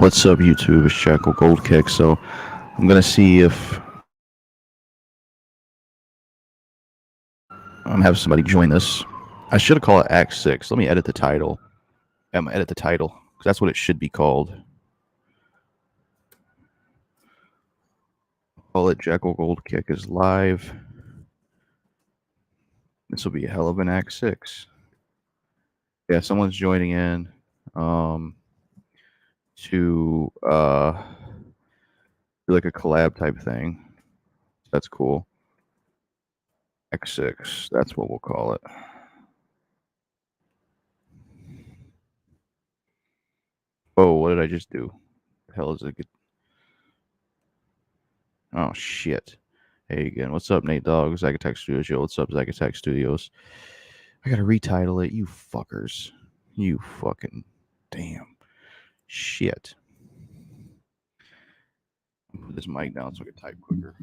What's up, YouTube? It's JackalGoldKick. So I'm gonna see if I'm have somebody join this. I should have called it Act 6. Let me edit the title. I'm gonna edit the title because that's what it should be called. Call it JackalGoldKick is live. This will be a hell of an Act 6. Yeah, someone's joining in to do like a collab type thing. That's cool. Act 6. That's what we'll call it. Oh, what did I just do? The hell is it? Oh shit. Hey again. What's up, Nate Dogg? Zacatech Studios. Yo, what's up, Zacatech Studios? I gotta retitle it. You fuckers. You fucking damn shit. Put this mic down so I can type quicker.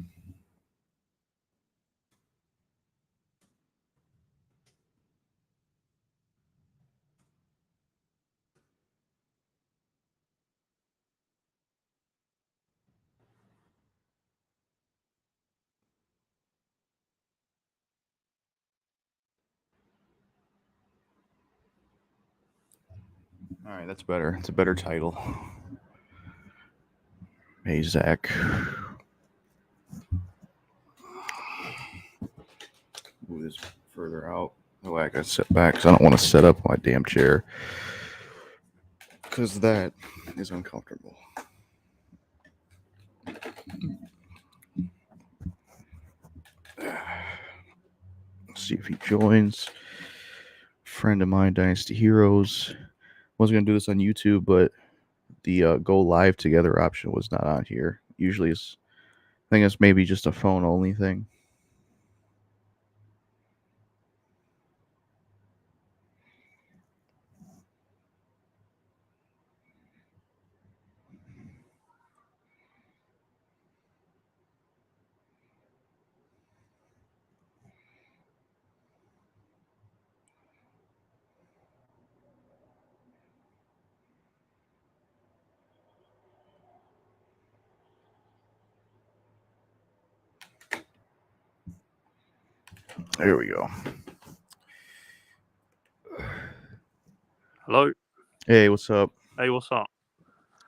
All right, that's better. It's a better title. Hey, Zach. Move this further out. Oh, I gotta sit back because I don't want to set up my damn chair because that is uncomfortable. Let's see if he joins. Friend of mine, Dynasty Heroes. Wasn't gonna do this on YouTube, but the go live together option was not on here. Usually, I think it's maybe just a phone only thing. There we go. Hello. Hey, what's up? Hey, what's up?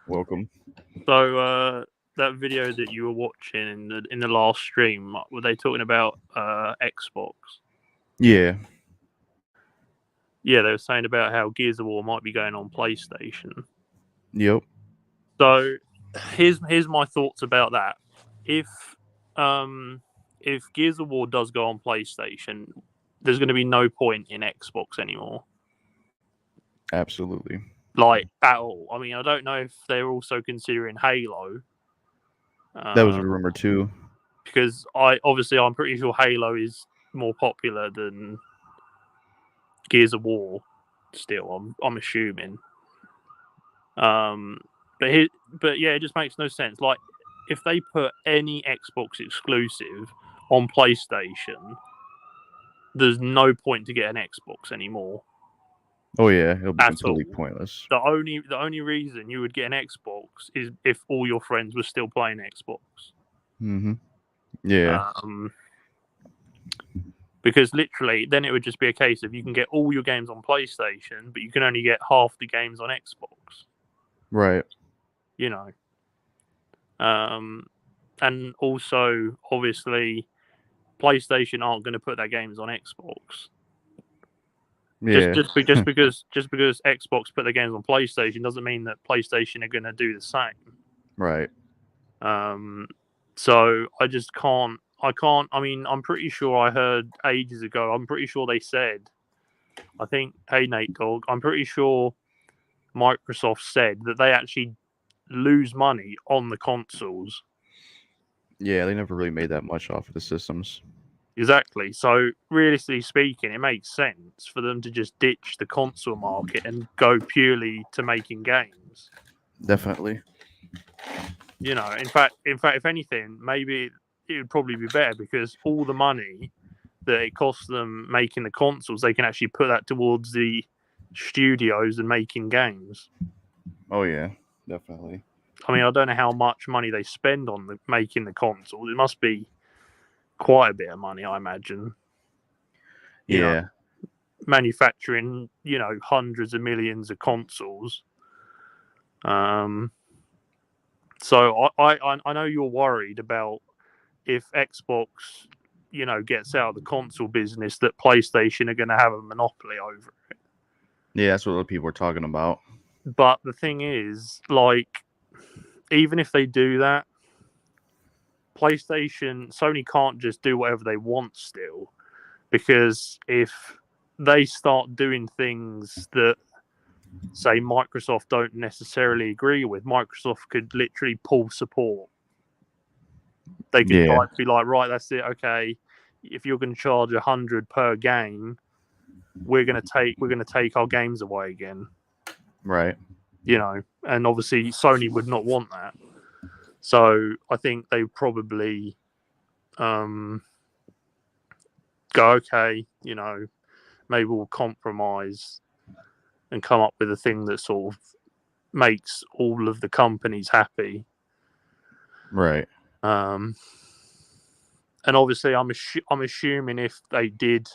Welcome. So, that video that you were watching in the last stream, were they talking about Xbox? Yeah. Yeah, they were saying about how Gears of War might be going on PlayStation. Yep. So, here's my thoughts about that. If Gears of War does go on PlayStation, there's going to be no point in Xbox anymore. Absolutely. Like, at all. I mean, I don't know if they're also considering Halo. That was a rumor too. Because I'm pretty sure Halo is more popular than Gears of War. Still, I'm assuming. But yeah, it just makes no sense. Like, if they put any Xbox exclusive on PlayStation, there's no point to get an Xbox anymore. Oh yeah, it'll be At completely all. pointless. The only reason you would get an Xbox is if all your friends were still playing Xbox. Mm-hmm. Yeah. Because literally, then it would just be a case of you can get all your games on PlayStation, but you can only get half the games on Xbox. Right. You know. And also, obviously, PlayStation aren't going to put their games on Xbox. Yeah. Just because Xbox put their games on PlayStation doesn't mean that PlayStation are going to do the same. Right. So I just can't. I mean, I'm pretty sure I heard ages ago. I'm pretty sure they said. I think, hey Nate Dogg, I'm pretty sure Microsoft said that they actually lose money on the consoles. Yeah, they never really made that much off of the systems. Exactly. So, realistically speaking, it makes sense for them to just ditch the console market and go purely to making games. Definitely. You know, in fact, if anything, maybe it would probably be better because all the money that it costs them making the consoles, they can actually put that towards the studios and making games. Oh yeah. definitely. I mean, I don't know how much money they spend on making the consoles. It must be quite a bit of money, I imagine. You know, Yeah, manufacturing, hundreds of millions of consoles. So I know you're worried about if Xbox, gets out of the console business, that PlayStation are going to have a monopoly over it. yeah, that's what people are talking about. But the thing is, like, even if they do that, Sony can't just do whatever they want still, because if they start doing things that, say, Microsoft don't necessarily agree with, Microsoft could literally pull support. They could Yeah, be like, right, that's it. Okay, if you're going to charge 100 per game, we're going to take our games away again. right. And obviously Sony would not want that. So I think they probably go, okay, maybe we'll compromise and come up with a thing that sort of makes all of the companies happy. Right. And obviously, I'm assuming if they did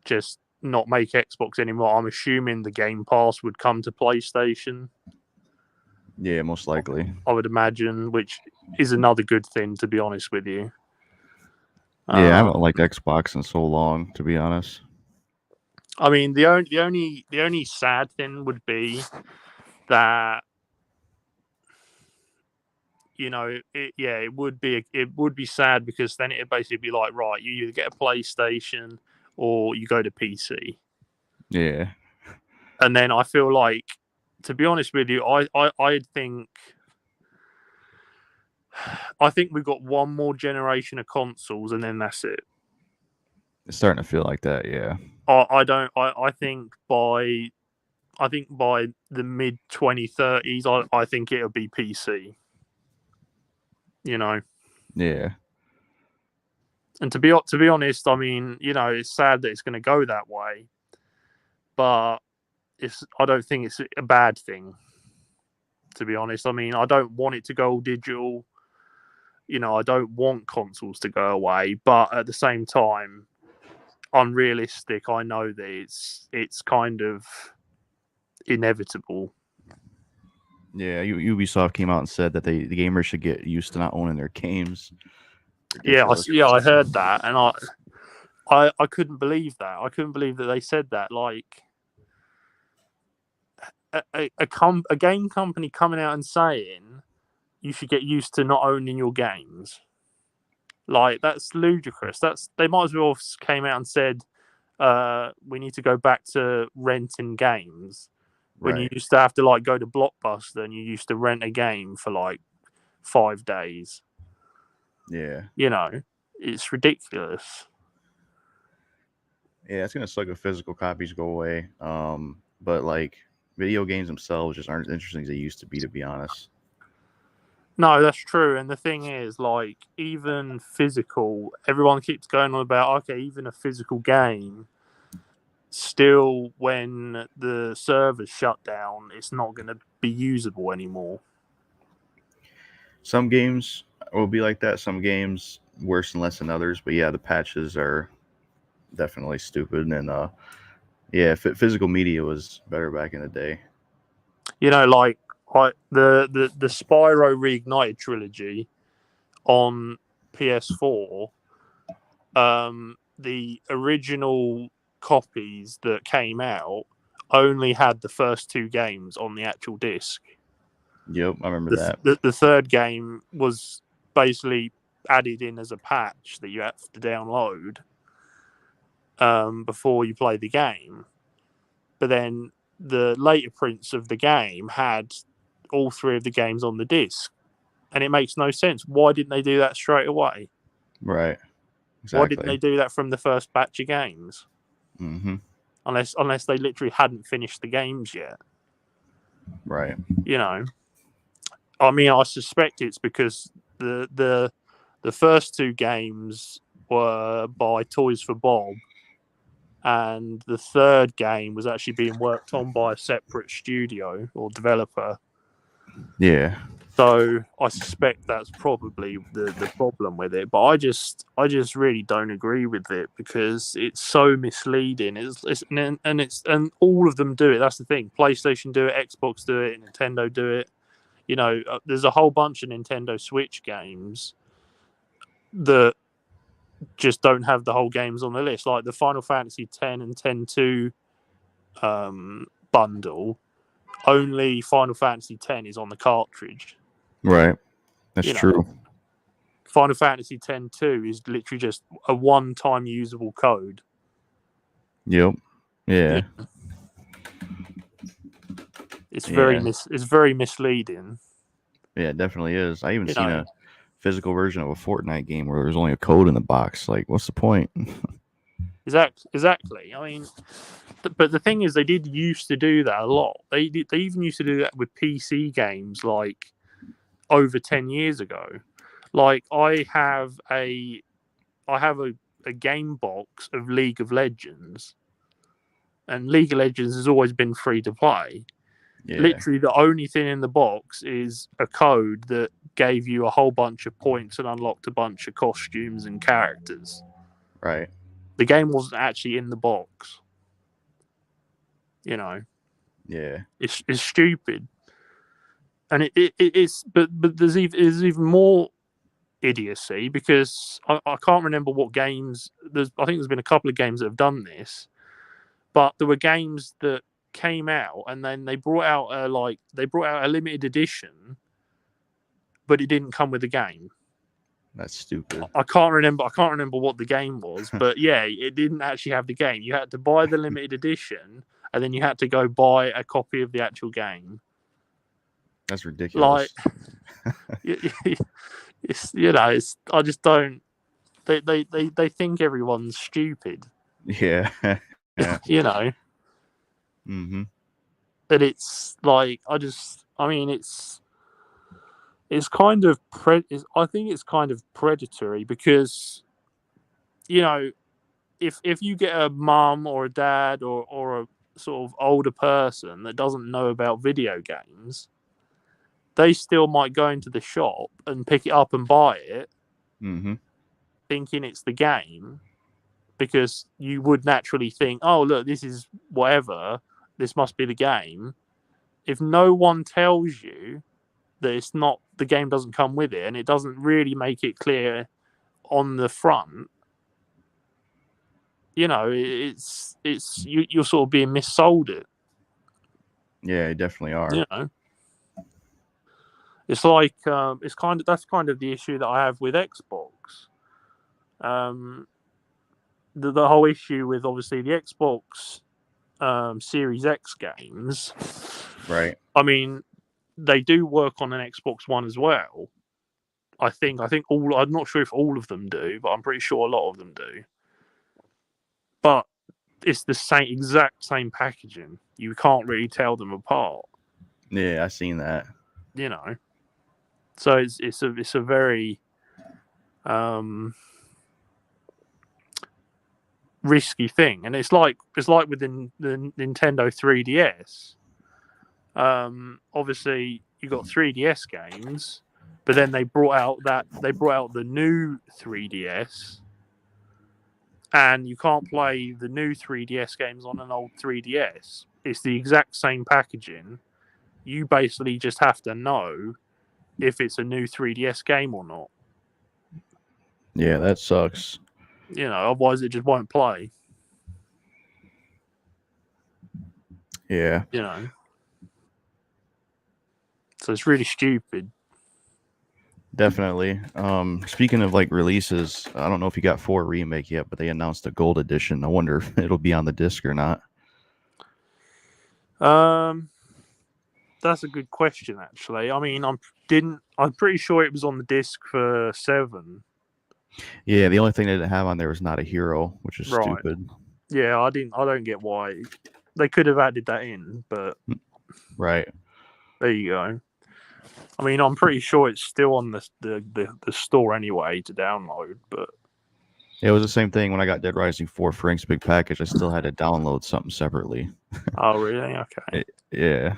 just not make Xbox anymore, I'm assuming the Game Pass would come to PlayStation. Yeah, most likely. I would imagine, which is another good thing, to be honest with you. Yeah, I haven't liked Xbox in so long, to be honest. I mean, the only sad thing would be that, it would be sad, because then it'd basically be like, right, you either get a PlayStation or you go to PC. Yeah. And then I feel like, to be honest with you, I think we've got one more generation of consoles, and then that's it. It's starting to feel like that, yeah. I think by the mid 2030s, I think it'll be PC. Yeah. And to be honest, I mean, it's sad that it's going to go that way, but I don't think it's a bad thing. To be honest, I mean, I don't want it to go all digital. I don't want consoles to go away, but at the same time, I'm realistic. I know that it's kind of inevitable. Yeah, Ubisoft came out and said that the gamers should get used to not owning their games. Ridiculous. Ridiculous. I heard that, and I couldn't believe that. I couldn't believe that they said that. Like, a game company coming out and saying you should get used to not owning your games. Like, that's ludicrous. They might as well have came out and said, we need to go back to renting games. When you Right. used to have to, like, go to Blockbuster and you used to rent a game for like 5 days. Yeah. It's ridiculous. Yeah, it's gonna suck if physical copies go away. But like video games themselves just aren't as interesting as they used to be honest. No, that's true. And the thing is, like, even physical, everyone keeps going on about, okay, even a physical game, still, when the servers shut down, it's not going to be usable anymore. Some games will be like that. Some games worse and less than others. But yeah, the patches are definitely stupid. And yeah, physical media was better back in the day. Like, the Spyro Reignited trilogy on PS4, the original copies that came out only had the first 2 games on the actual disc. Yep, I remember that. The third game was basically added in as a patch that you have to download before you play the game. But then the later prints of the game had all 3 of the games on the disc, and it makes no sense. Why didn't they do that straight away? Right. Exactly. Why didn't they do that from the first batch of games? Mm-hmm. Unless they literally hadn't finished the games yet. Right. I mean, I suspect it's because the first 2 games were by Toys for Bob, and the third game was actually being worked on by a separate studio or developer. Yeah. So I suspect that's probably the problem with it. But I just really don't agree with it because it's so misleading. And all of them do it. That's the thing. PlayStation do it, Xbox do it, Nintendo do it. You know, there's a whole bunch of Nintendo Switch games that just don't have the whole games on the list, like the Final Fantasy X and X-2 bundle. Only Final Fantasy X is on the cartridge. Right. That's You know, true. Final Fantasy X-2 is literally just a one-time usable code. Yep. Yeah. It's Yeah. it's very misleading. Yeah, it definitely is. I even You seen know, a physical version of a Fortnite game where there's only a code in the box. Like, what's the point? exactly. I mean, but the thing is, they did used to do that a lot. They even used to do that with PC games, like over 10 years ago. Like I have a game box of League of Legends, and League of Legends has always been free to play. Yeah. Literally, the only thing in the box is a code that gave you a whole bunch of points and unlocked a bunch of costumes and characters. Right. The game wasn't actually in the box. You know, Yeah. it's stupid, and it's but there's even more idiocy because I can't remember what games. I think there's been a couple of games that have done this, but there were games that came out and then they brought out a limited edition, but it didn't come with the game. That's stupid. I can't remember what the game was, but yeah, it didn't actually have the game. You had to buy the limited edition, and then you had to go buy a copy of the actual game. That's ridiculous. It's I just don't. They think everyone's stupid. Yeah. Yeah. Mm-hmm. That it's like it's kind of I think it's kind of predatory because if you get a mum or a dad or a sort of older person that doesn't know about video games, they still might go into the shop and pick it up and buy it, thinking it's the game, because you would naturally think, oh, look, this is whatever, this must be the game. If no one tells you that it's not, the game doesn't come with it, and it doesn't really make it clear on the front, you're sort of being missold it. Yeah, you definitely are. It's like that's kind of the issue that I have with Xbox. The whole issue with obviously the Xbox Series X games. Right. I mean, they do work on an Xbox One as well. I think all. I'm not sure if all of them do, but I'm pretty sure a lot of them do. But it's the exact same packaging. You can't really tell them apart. Yeah, I seen that. So it's a very risky thing, and it's like with the Nintendo 3DS. Obviously, you got 3DS games, but then they brought out the new 3DS, and you can't play the new 3DS games on an old 3DS. It's the exact same packaging. You basically just have to know if it's a new 3DS game or not. Yeah, that sucks. Otherwise it just won't play. Yeah. So it's really stupid. Definitely. Speaking of like releases, I don't know if you got 4 Remake yet, but they announced a gold edition. I wonder if it'll be on the disc or not. That's a good question, actually. I mean, I'm pretty sure it was on the disc for 7. Yeah, the only thing they didn't have on there was Not a Hero, which is stupid. Yeah, I don't get why they could have added that in, but right. There you go. I mean, I'm pretty sure it's still on the store anyway to download, but it was the same thing when I got Dead Rising 4 Frank's Big Package. I still had to download something separately. Oh, really? Okay. Yeah.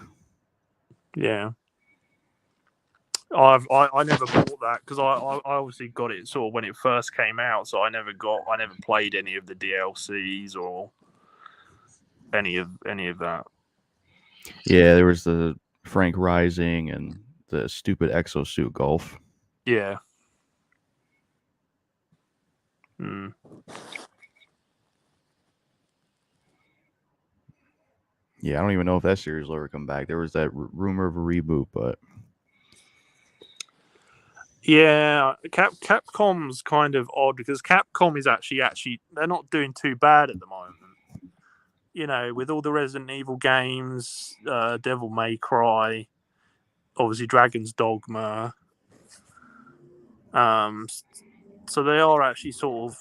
Yeah. I never bought that because I obviously got it sort of when it first came out, so I never played any of the DLCs or any of that. Yeah, there was the Frank Rising and the stupid exosuit golf. Yeah. Mm. Yeah, I don't even know if that series will ever come back. There was that rumor of a reboot, but Yeah, Capcom's kind of odd because Capcom is actually they're not doing too bad at the moment. You know, with all the Resident Evil games, Devil May Cry, obviously Dragon's Dogma. So they are actually sort of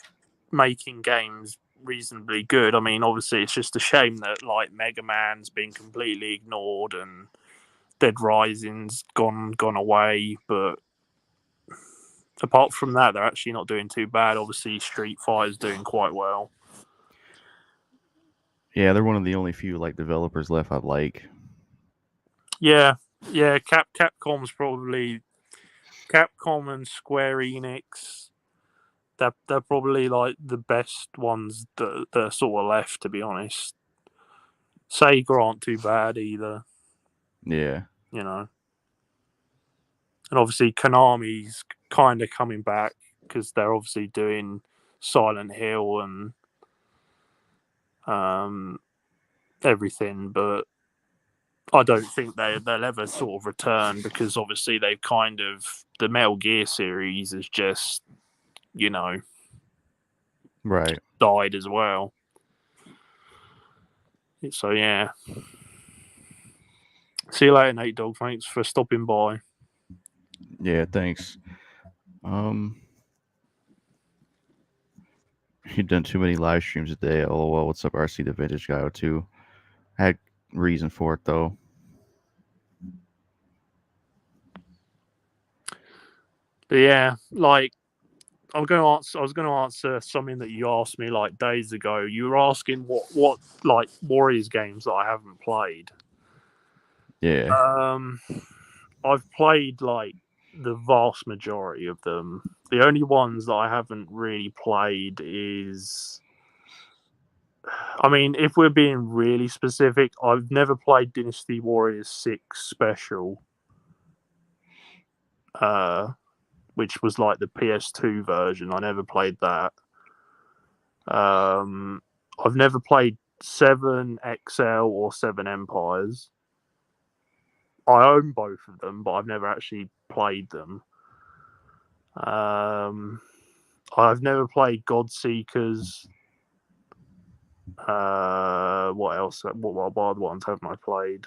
making games reasonably good. I mean, obviously, it's just a shame that like Mega Man's been completely ignored and Dead Rising's gone away. But apart from that, they're actually not doing too bad. Obviously, Street Fighter's doing quite well. yeah, they're one of the only few like developers left I like. Yeah. Capcom's probably Capcom and Square Enix. They're probably like the best ones that are sort of left, to be honest. Sega aren't too bad either, Yeah, you know. And obviously Konami's kind of coming back because they're obviously doing Silent Hill and everything, but I don't think they'll ever sort of return because obviously they've kind of the Metal Gear series has just, you know, right. died as well. So yeah. See you later, Nate Dog. Thanks for stopping by. Yeah, thanks. You've done too many live streams a day. LOL. What's up, RC the Vintage Guy 02? Had reason for it though. But yeah, like I was going to answer something that you asked me like days ago. You were asking what like Warriors games that I haven't played. Yeah. I've played like the vast majority of them. The only ones that I haven't really played is, I mean, if we're being really specific, I've never played Dynasty Warriors 6 Special, which was like the PS2 version. I never played that. I've never played 7 XL or 7 Empires. I own both of them, but I've never actually played them. I've never played Godseekers. What else? What other ones haven't I played?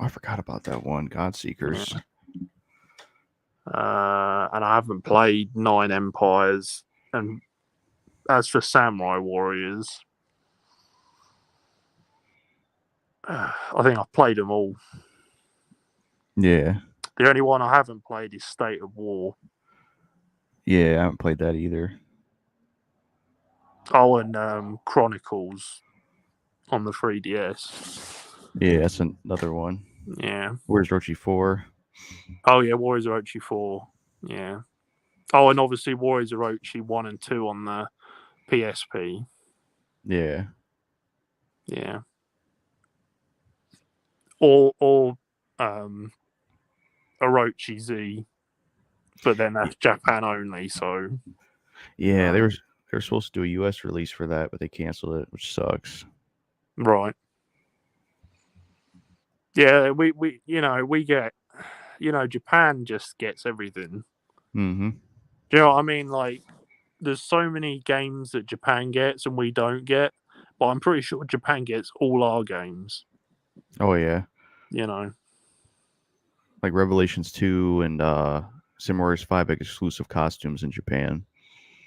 Oh, I forgot about that one. Godseekers. And I haven't played 9 Empires. And as for Samurai Warriors, I think I've played them all. Yeah. The only one I haven't played is State of War. Yeah, I haven't played that either. Oh, and Chronicles on the 3DS. Yeah, that's another one. Yeah. Where's Rochi 4? Oh, yeah, Warriors Orochi 4. Yeah. Oh, and obviously Warriors Orochi 1 and 2 on the PSP. Yeah. Yeah. Or Orochi Z, but then that's Japan only, so Yeah, they were supposed to do a US release for that, but they canceled it, which sucks. right. Yeah, we we get, Japan just gets everything. Mm-hmm. Do you know what I mean? Like, there's so many games that Japan gets and we don't get, but I'm pretty sure Japan gets all our games. Oh yeah. You know. Like Revelations 2 and Sim Warriors 5 exclusive costumes in Japan.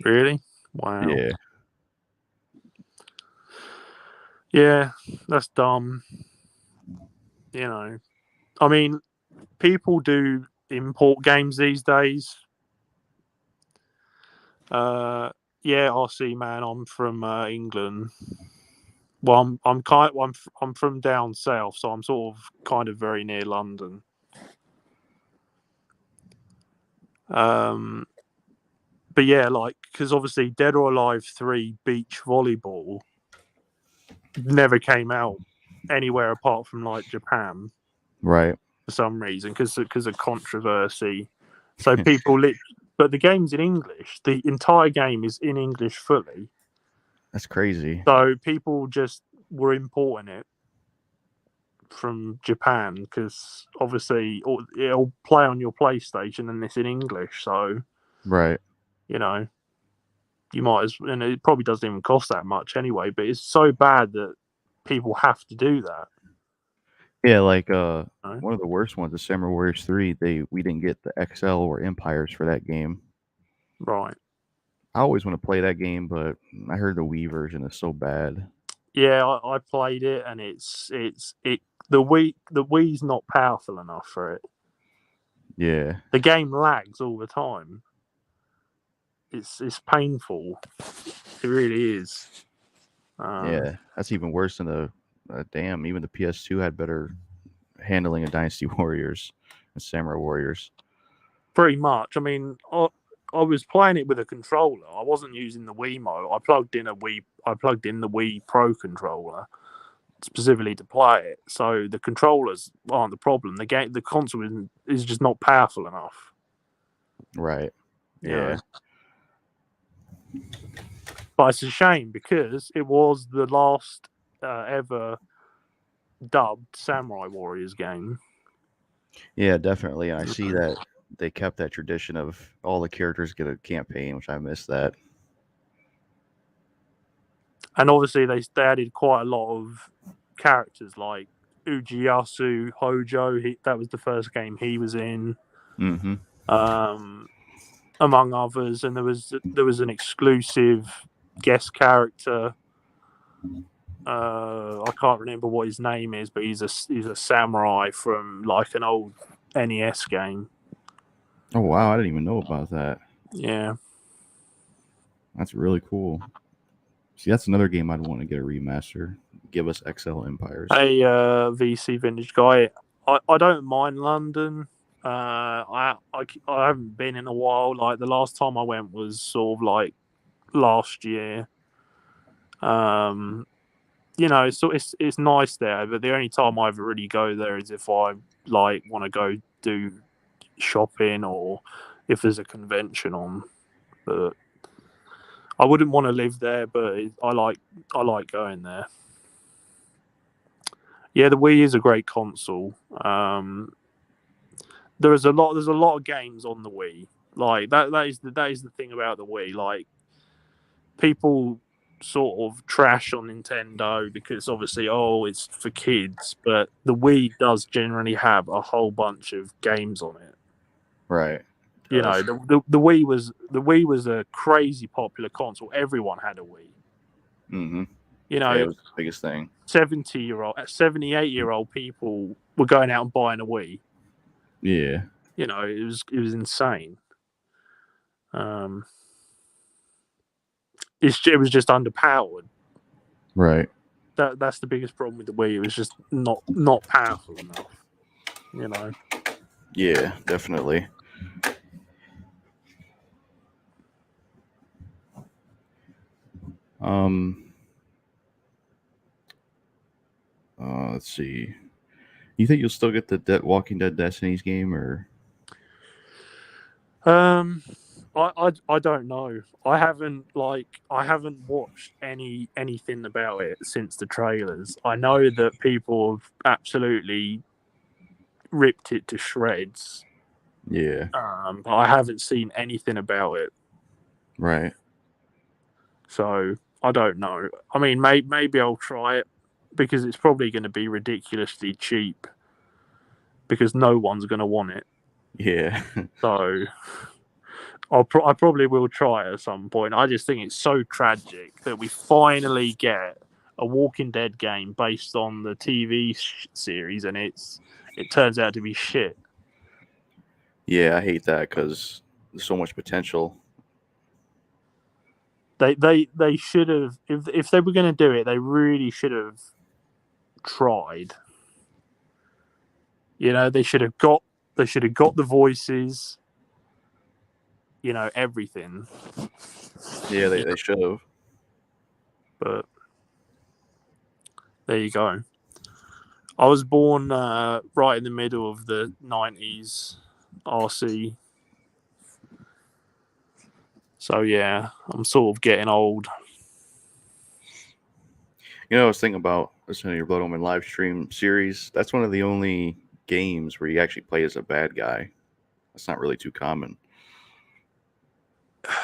Really? Wow. Yeah. Yeah, that's dumb. You know. I mean, people do import games these days. Yeah, RC man, I'm from England. Well, I'm from down south, so I'm sort of kind of very near London. But yeah, like, because obviously Dead or Alive 3 beach volleyball never came out anywhere apart from like Japan Right. for some reason because of controversy. So but the game's in English. The entire game is in English fully. That's crazy. So people just were importing it from Japan because obviously it'll play on your PlayStation and it's in English. So Right. you know you might as, and it probably doesn't even cost that much anyway. But it's so bad that people have to do that. Yeah, like Right? one of the worst ones is Samurai Warriors 3. We didn't get the XL or Empires for that game. Right. I always want to play that game, but I heard the Wii version is so bad. Yeah, I played it, and the Wii's not powerful enough for it. Yeah. The game lags all the time. It's painful. It really is. Yeah, that's even worse than damn. Even the PS2 had better handling of Dynasty Warriors and Samurai Warriors. Pretty much. I mean, I was playing it with a controller. I wasn't using the Wiimote. I plugged in the Wii Pro controller specifically to play it. So the controllers aren't the problem. The console is just not powerful enough. Right. You Yeah. know? But it's a shame because it was the last ever dubbed Samurai Warriors game. Yeah, definitely. And I see that they kept that tradition of all the characters get a campaign, which I miss that. And obviously they added quite a lot of characters like Ujiyasu, Hojo. That was the first game he was in, Mm-hmm. among others. And there was an exclusive guest character. I can't remember what his name is, but he's a samurai from like an old NES game. Oh wow, I didn't even know about that. Yeah. That's really cool. See, that's another game I'd want to get a remaster. Give us XL Empires. Hey, VC Vintage Guy. I don't mind London. I haven't been in a while. Like the last time I went was sort of like last year. So it's nice there, but the only time I ever really go there is if I like want to go do shopping or if there's a convention on. But I wouldn't want to live there, but I like going there. Yeah, the Wii is a great console. There's a lot of games on the Wii. Like that is the thing about the Wii. Like people sort of trash on Nintendo because obviously it's for kids, but the Wii does generally have a whole bunch of games on it. Right. You know, the Wii was a crazy popular console. Everyone had a Wii. Mm-hmm. You know, Yeah, it was the biggest thing. 78-year-old people were going out and buying a Wii. Yeah. You know, it was insane. It was just underpowered. Right. That's the biggest problem with the Wii. It was just not powerful enough. You know. Yeah, definitely. Let's see. You think you'll still get the Walking Dead Destinies game, or? I don't know. I haven't watched anything about it since the trailers. I know that people have absolutely ripped it to shreds. Yeah. But I haven't seen anything about it. Right. So I don't know. I mean, maybe I'll try it because it's probably going to be ridiculously cheap because no one's going to want it. Yeah. So I probably will try it at some point. I just think it's so tragic that we finally get a Walking Dead game based on the TV series, and it turns out to be shit. Yeah, I hate that because there's so much potential. They should have, if they were going to do it, they really should have tried. You know, they should have got the voices. everything. Yeah, they should have. But there you go. I was born right in the middle of the 90s RC. So, yeah, I'm sort of getting old. You know, I was thinking about listening to your Blood Omen live stream series. That's one of the only games where you actually play as a bad guy. That's not really too common.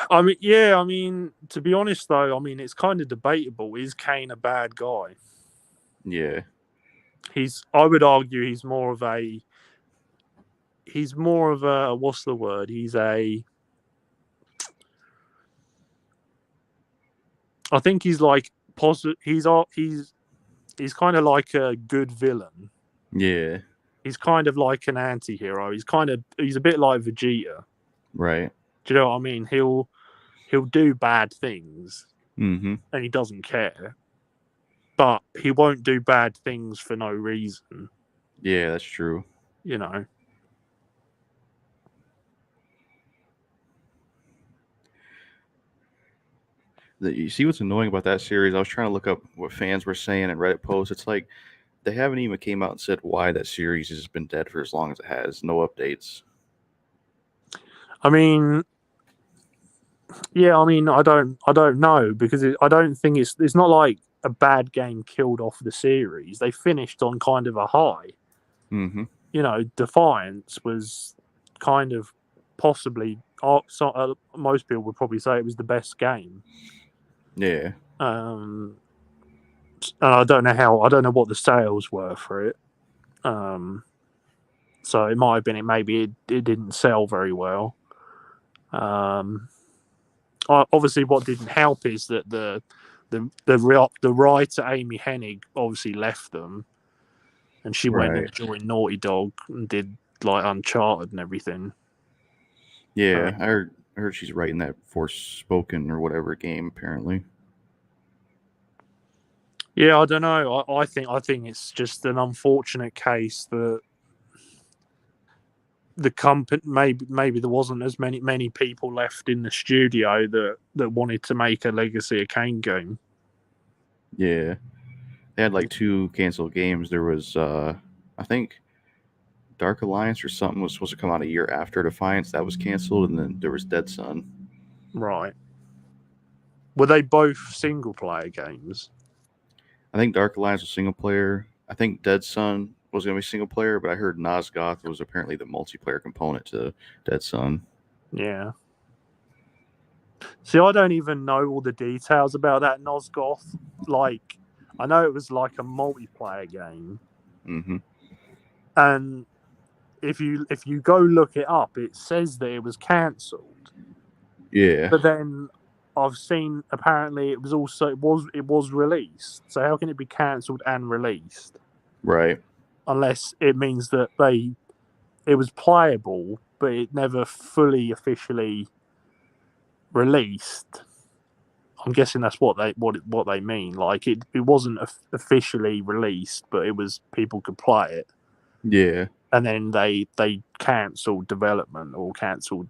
I mean, to be honest, though, I mean, it's kind of debatable. Is Kane a bad guy? Yeah. I would argue he's more of a, what's the word? I think he's like, he's kind of like a good villain. Yeah. He's kind of like an anti-hero. He's a bit like Vegeta. Right. Do you know what I mean? He'll do bad things Mm-hmm. and he doesn't care, but he won't do bad things for no reason. Yeah, that's true. You know. You see what's annoying about that series? I was trying to look up what fans were saying in Reddit posts. It's like they haven't even came out and said why that series has been dead for as long as it has. No updates. I mean, yeah. I mean, I don't know because I don't think it's not like a bad game killed off the series. They finished on kind of a high. Mm-hmm. Defiance was kind of possibly. Most people would probably say it was the best game. Yeah. And I don't know what the sales were for it. So it might have been. Maybe it didn't sell very well. Obviously, what didn't help is that the writer Amy Hennig obviously left them, and she went and joined Naughty Dog and did like Uncharted and everything. Yeah, I heard she's writing that Forspoken or whatever game apparently. Yeah, I don't know. I think it's just an unfortunate case that the company maybe there wasn't as many people left in the studio that wanted to make a Legacy of Kain game. Yeah, they had like 2 canceled games. There was I think Dark Alliance or something was supposed to come out a year after Defiance. That was canceled, and then there was Dead Sun. Right. Were they both single player games? I think Dark Alliance was single player. I think Dead Sun was going to be single player, but I heard Nosgoth was apparently the multiplayer component to Dead Sun. Yeah. See, I don't even know all the details about that Nosgoth. Like, I know it was like a multiplayer game, Mm-hmm. and if you go look it up, it says that it was cancelled. Yeah. But then I've seen apparently it was released. So how can it be cancelled and released? Right. Unless it means that it was playable, but it never fully officially released. I'm guessing that's what they mean. Like it wasn't officially released, but it was people could play it. Yeah. And then they cancelled development or cancelled.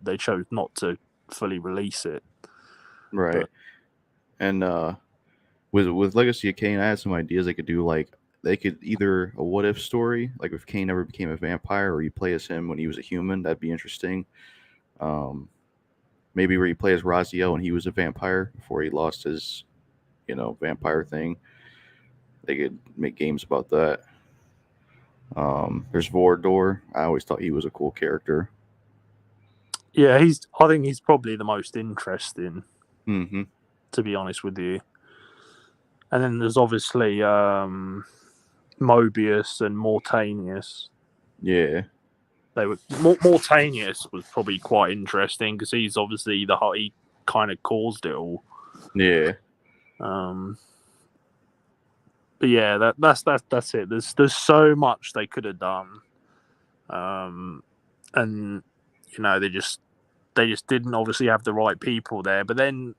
They chose not to fully release it. Right. But, and with Legacy of Kain, I had some ideas they could do. Like they could either a what if story, like if Kain never became a vampire, or you play as him when he was a human. That'd be interesting. Maybe where you play as Raziel and he was a vampire before he lost his, vampire thing. They could make games about that. There's Vordor. I always thought he was a cool character. yeah, I think he's probably the most interesting. Mm-hmm. To be honest with you. And then there's obviously Mobius and Mortanius. Yeah. They were Mortanius was probably quite interesting because he's obviously he kind of caused it all. Yeah. But yeah, that's it. There's so much they could have done, and they just didn't obviously have the right people there. But then,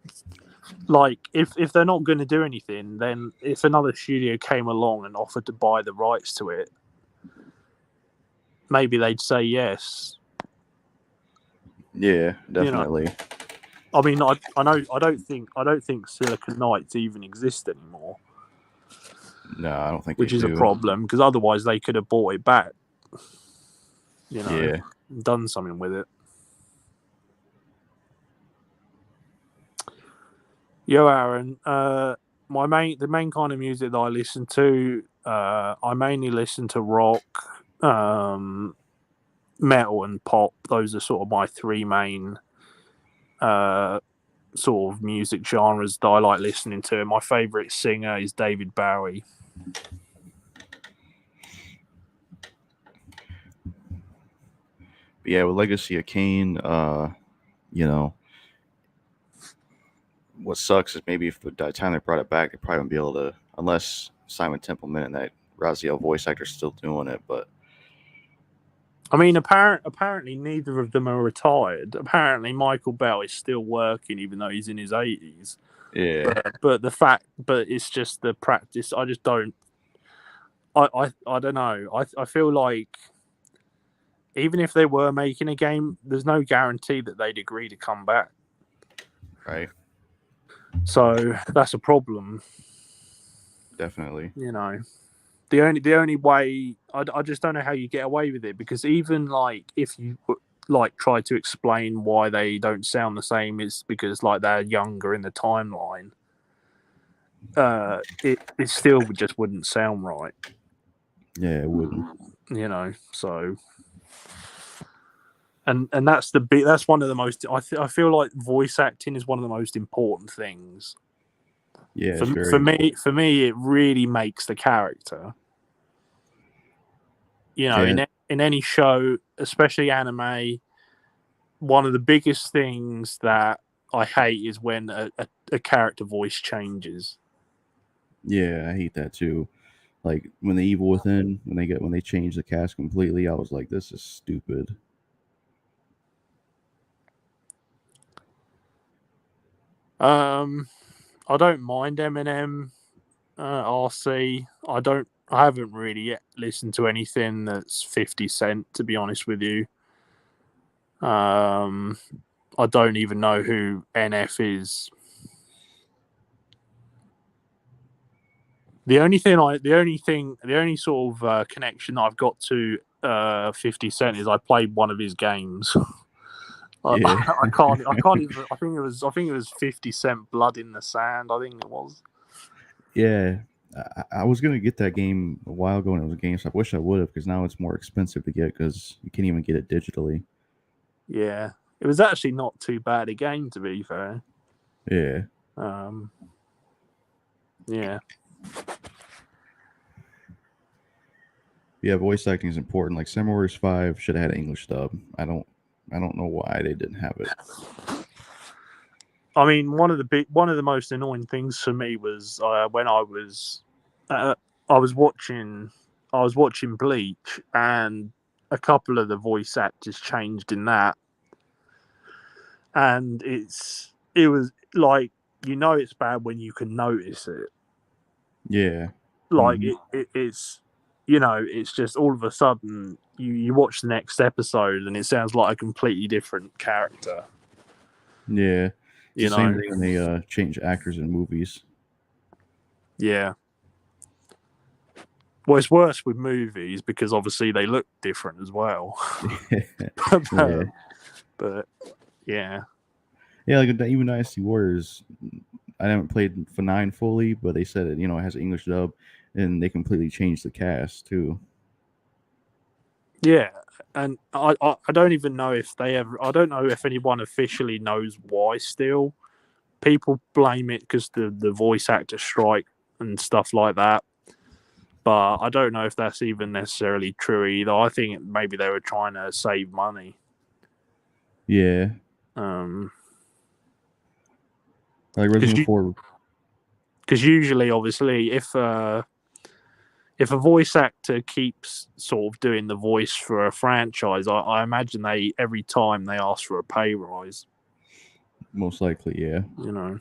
like, if they're not going to do anything, then if another studio came along and offered to buy the rights to it, maybe they'd say yes. Yeah, You know, definitely. I mean, I know I don't think Silicon Knights even exist anymore, No, I don't think they which is a do. problem because otherwise they could have bought it back. You know, Yeah. done something with it. Yo, Aaron. The main kind of music that I listen to, I mainly listen to rock, metal, and pop. Those are sort of my three main sort of music genres that I like listening to. My favorite singer is David Bowie. But yeah, with Legacy of Kane, you know, what sucks is maybe if by the time they brought it back, they probably wouldn't be able to, unless Simon Templeman and that Raziel voice actor's still doing it. But I mean, apparently neither of them are retired. Apparently Michael Bell is still working, even though he's in his 80s. yeah, But it's just the practice. I just don't. I don't know. I feel like even if they were making a game, there's no guarantee that they'd agree to come back. right, So that's a problem. definitely. You know, the only way I just don't know how you get away with it, because even like if you like try to explain why they don't sound the same, it's because like they're younger in the timeline. It still just wouldn't sound right. Yeah, it wouldn't. You know, so and that's one of the most I feel like voice acting is one of the most important things Yeah, for it's very for important. me. For me, it really makes the character. You know, Yeah, in any show, especially anime, one of the biggest things that I hate is when a character voice changes. yeah, I hate that too. Like when the Evil Within, when they changed the cast completely, I was like, this is stupid. I don't mind Eminem, RC. I haven't really yet listened to anything that's 50 Cent, to be honest with you. Um, I don't even know who NF is. The only sort of connection that I've got to 50 Cent is I played one of his games. Yeah, I can't even. I think it was 50 Cent Blood in the Sand. I think it was. yeah. I was gonna get that game a while ago, and it was a game, so I wish I would have, because now it's more expensive to get because you can't even get it digitally. Yeah, it was actually not too bad a game, to be fair. Yeah, Um, yeah. yeah. Voice acting is important. Like Samurai Warriors 5 should have had an English dub. I don't know why they didn't have it. I mean, one of the most annoying things for me was when uh, I was watching Bleach, and a couple of the voice actors changed in that, and it was like, it's bad when you can notice it. Yeah. Like Hmm. it's it's just all of a sudden you watch the next episode and it sounds like a completely different character. Yeah. It's the You same know, thing when they change actors in movies. yeah. Well, it's worse with movies because obviously they look different as well. Yeah. But yeah, Yeah, like even Dynasty Warriors, I haven't played for 9 fully, but they said it has an English dub, and they completely changed the cast too. yeah, and I don't even know if they ever. I don't know if anyone officially knows why. Still, people blame it because the voice actor strike and stuff like that. But I don't know if that's even necessarily true either. I think maybe they were trying to save money. Yeah. Um, Like because Resident Evil 4. usually, obviously, if a voice actor keeps sort of doing the voice for a franchise, I imagine they every time they ask for a pay rise. Most likely, yeah. You know.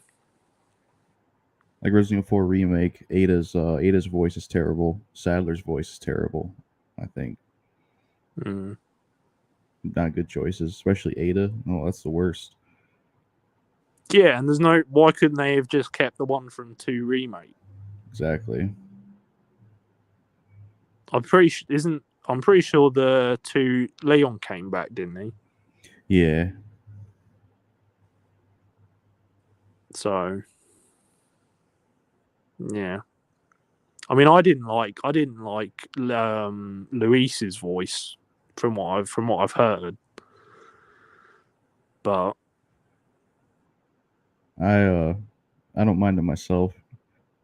Like Resident Evil 4 remake, Ada's voice is terrible. Sadler's voice is terrible, I think. Mm. not good choices, especially Ada. Oh, that's the worst. Yeah, and there's no. Why couldn't they have just kept the one from 2 remake? Exactly. I'm pretty. Isn't I'm pretty sure the 2 Leon came back, didn't he? Yeah. So yeah. I mean, I didn't like Luis's voice from what I've heard, but I I don't mind it myself.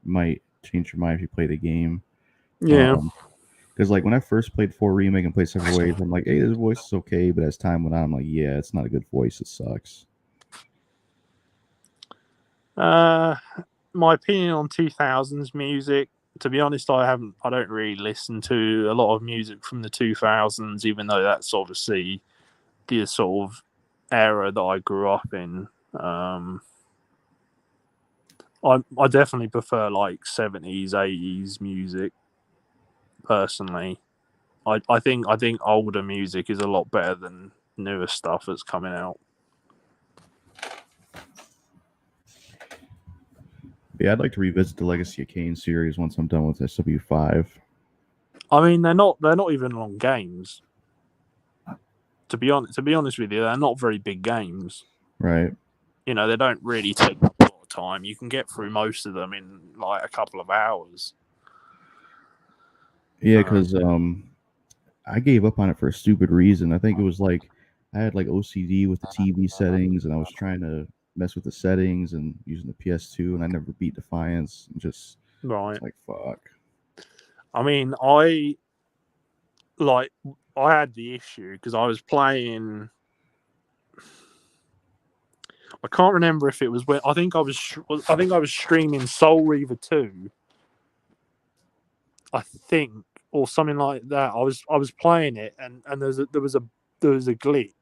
Might change your mind if you play the game. yeah. Because like when I first played 4 remake and played several ways, I'm like, hey, this voice is okay, but as time went on, I'm like, yeah, it's not a good voice. It sucks. My opinion on 2000s music. To be honest, I don't really listen to a lot of music from the 2000s, even though that's obviously the sort of era that I grew up in. I definitely prefer like 70s, 80s music personally. I think older music is a lot better than newer stuff that's coming out. Yeah, I'd like to revisit the Legacy of Kain series once I'm done with SW5. I mean, they're not even long games. To be honest with you, they're not very big games. Right. They don't really take up a lot of time. You can get through most of them in like a couple of hours. Yeah, because I gave up on it for a stupid reason. I think it was like I had like OCD with the TV settings, and I was trying to mess with the settings and using the PS2, and I never beat Defiance. And just Right. it's like fuck. I mean, I had the issue because I was playing. I can't remember if it was when I think I was streaming Soul Reaver 2. I think, or something like that. I was playing it, and there was a glitch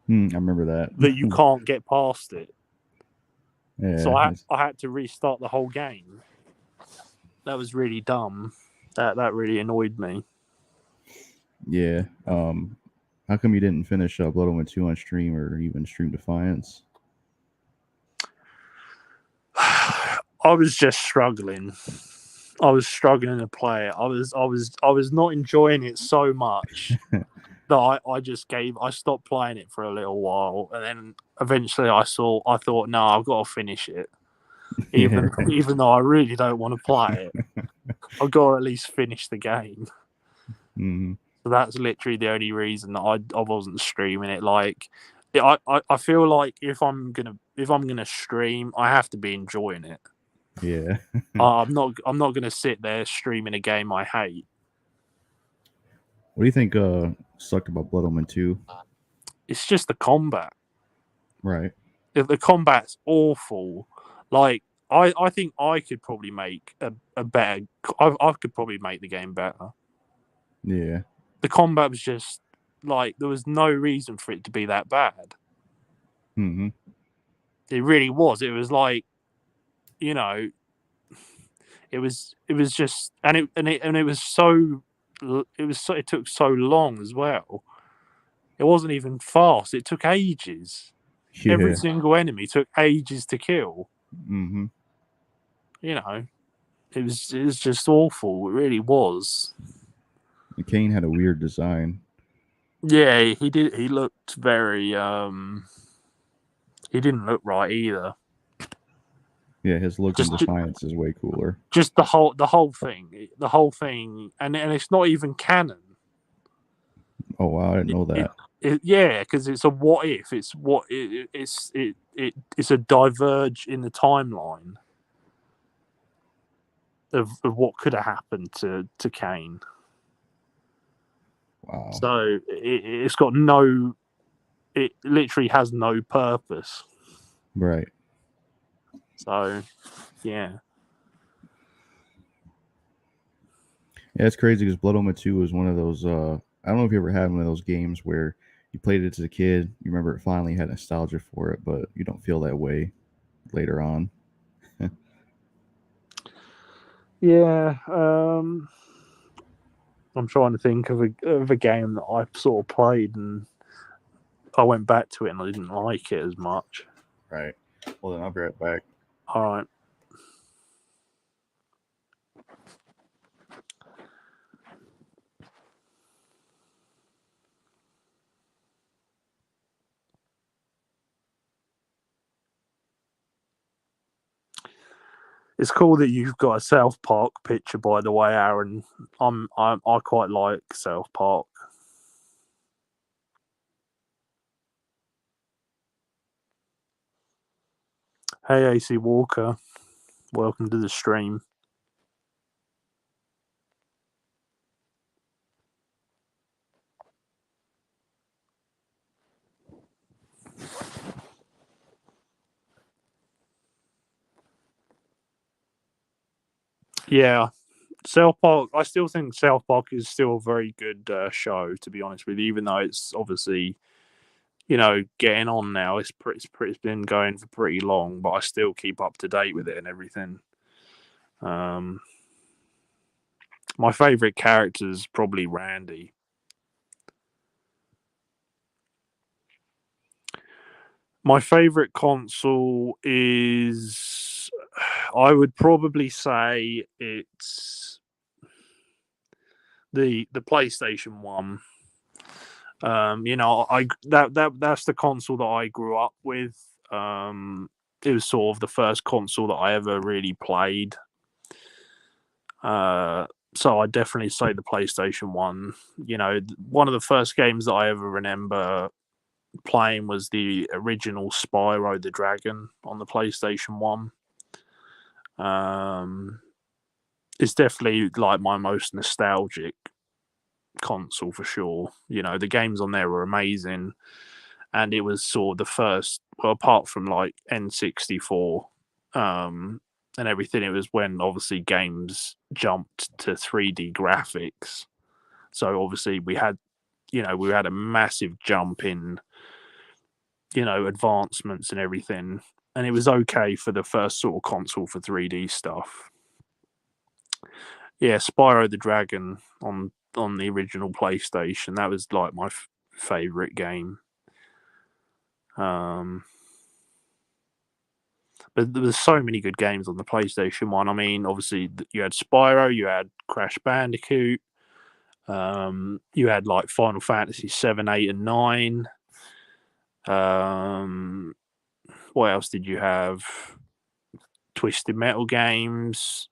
I remember that. that you can't get past it. So Yeah, I had to restart the whole game. That was really dumb. That really annoyed me. yeah. How come you didn't finish Blood Omen 2 on stream or even stream Defiance? I was just struggling. I was struggling to play it. I was not enjoying it so much that I stopped playing it for a little while, and then eventually I thought, no, I've got to finish it, Yeah. even though I really don't want to play it. I've got to at least finish the game. hmm So that's literally the only reason that I wasn't streaming it. Like, I feel like if I'm gonna stream, I have to be enjoying it. Yeah. I'm not gonna sit there streaming a game I hate. What do you think sucked about Blood Omen 2? It's just the combat. Right. If the combat's awful, like I think I could probably make a better. I could probably make the game better. Yeah. The combat was just like there was no reason for it to be that bad. hmm It really was. It was like, you know, it was just and it was so it took so long as well. It wasn't even fast. It took ages. Every Yeah. single enemy took ages to kill. hmm You know, it was just awful. It really was. Kain had a weird design. Yeah, he did. He looked very. He didn't look right either. Yeah, his look in Just, Defiance is way cooler. just the whole thing, and it's not even canon. Oh wow, I didn't It, know it, that. yeah, because it's a what if. It's a diverge in the timeline of what could have happened to Kane. Wow. So it's got no. It literally has no purpose. Right. So, yeah. Yeah, it's crazy because Blood Omen 2 was one of those I don't know if you ever had one of those games where you played it as a kid, you remember it finally had nostalgia for it, but you don't feel that way later on. Yeah. I'm trying to think of a game that I sort of played and I went back to it and I didn't like it as much. Right. Well, then I'll be right back. All right. It's cool that you've got a South Park picture, by the way, Aaron. I quite like South Park. Hey, AC Walker, welcome to the stream. Yeah, South Park. I still think South Park is still a very good show, to be honest with you. Even though it's obviously, getting on now. It's been going for pretty long, but I still keep up to date with it and everything. My favorite character is probably Randy. My favorite console is, I would probably say it's the PlayStation 1. That's the console that I grew up with. It was sort of the first console that I ever really played. So I definitely say the PlayStation 1. One of the first games that I ever remember playing was the original Spyro the Dragon on the PlayStation 1. It's definitely like my most nostalgic console for sure. The games on there were amazing, and it was sort of the first, well, apart from like N64 and everything, it was when obviously games jumped to 3D graphics. So obviously we had a massive jump in advancements and everything, and it was okay for the first sort of console for 3D stuff. Yeah, Spyro the Dragon on the original PlayStation, that was like my favorite game. But there was so many good games on the PlayStation 1. I mean, obviously you had Spyro, you had Crash Bandicoot, you had like Final Fantasy 7, 8, and 9. What else did you have? Twisted Metal games.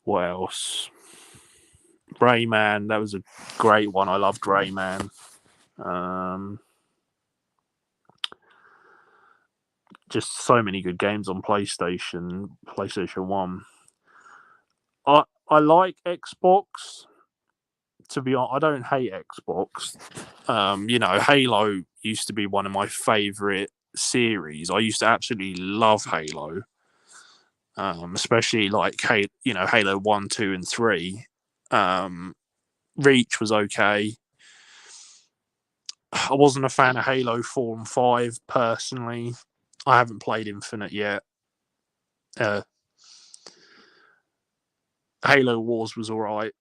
What else? Rayman, that was a great one. I loved Rayman. Just so many good games on PlayStation 1. I like Xbox. To be honest, I don't hate Xbox. Halo used to be one of my favorite series. I used to absolutely love Halo. Especially like Halo 1, 2, and 3. Reach was okay. I wasn't a fan of Halo 4 and 5 personally. I haven't played Infinite yet. Halo Wars was alright.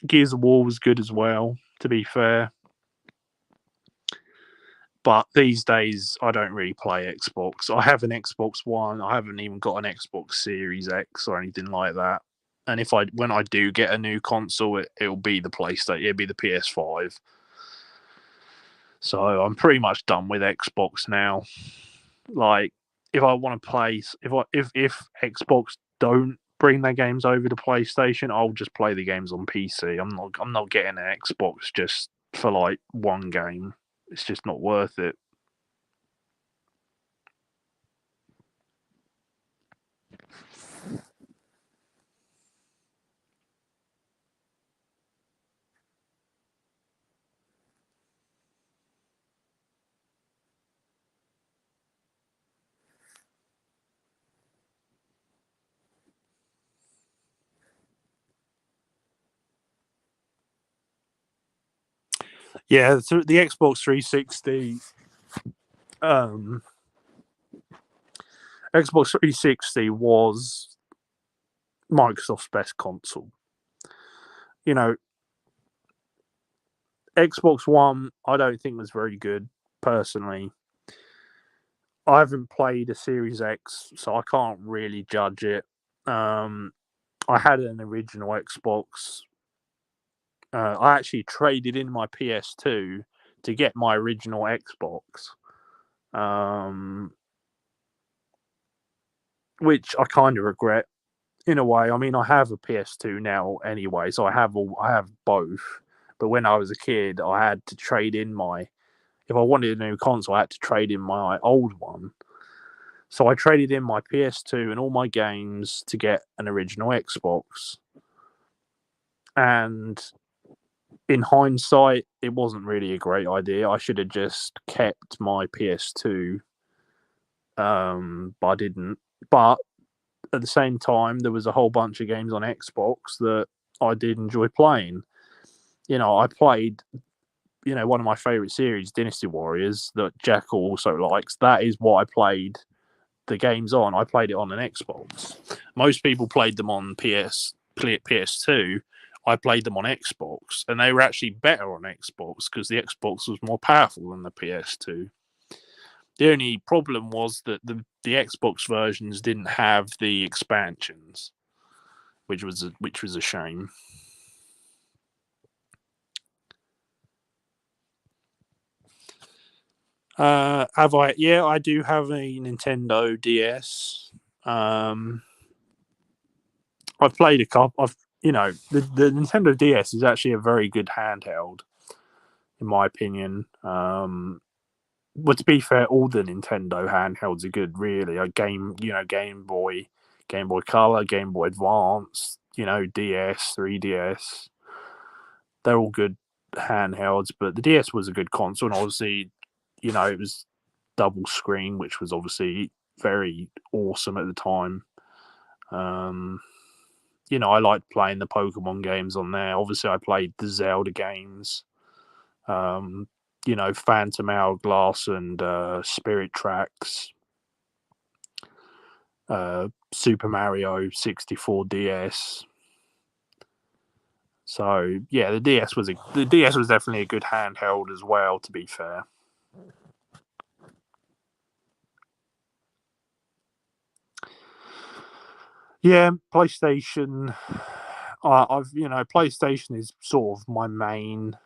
Gears of War was good as well, to be fair. But these days, I don't really play Xbox. I have an Xbox One. I haven't even got an Xbox Series X or anything like that. And when I do get a new console, it'll be the PlayStation. It'll be the PS5. So I'm pretty much done with Xbox now. Like, if I want to play, if Xbox don't bring their games over to PlayStation, I'll just play the games on PC. I'm not getting an Xbox just for like one game. It's just not worth it. Yeah, so the Xbox 360, Xbox 360 was Microsoft's best console. You know, Xbox One, I don't think was very good, personally. I haven't played a Series X, so I can't really judge it. I had an original Xbox. I actually traded in my PS2 to get my original Xbox, which I kind of regret in a way. I mean, I have a PS2 now anyway, so I have both. But when I was a kid, I had to trade in my. If I wanted a new console, I had to trade in my old one. So I traded in my PS2 and all my games to get an original Xbox. And in hindsight, it wasn't really a great idea. I should have just kept my PS2, but I didn't. But at the same time, there was a whole bunch of games on Xbox that I did enjoy playing. I played, one of my favorite series, Dynasty Warriors, that Jackal also likes. That is what I played the games on. I played it on an Xbox. Most people played them on PS2. I played them on Xbox, and they were actually better on Xbox because the Xbox was more powerful than the PS2. The only problem was that the Xbox versions didn't have the expansions, which was a shame. Have I? Yeah, I do have a Nintendo DS. I've played a couple. The Nintendo DS is actually a very good handheld, in my opinion. But to be fair, all the Nintendo handhelds are good, really. Game Boy, Game Boy Color, Game Boy Advance, DS, 3DS. They're all good handhelds, but the DS was a good console, and obviously, it was double screen, which was obviously very awesome at the time. I liked playing the Pokemon games on there. Obviously, I played the Zelda games. Phantom Hourglass and Spirit Tracks, Super Mario 64 DS. So yeah, the DS was definitely a good handheld as well. To be fair, yeah, PlayStation. PlayStation is sort of my main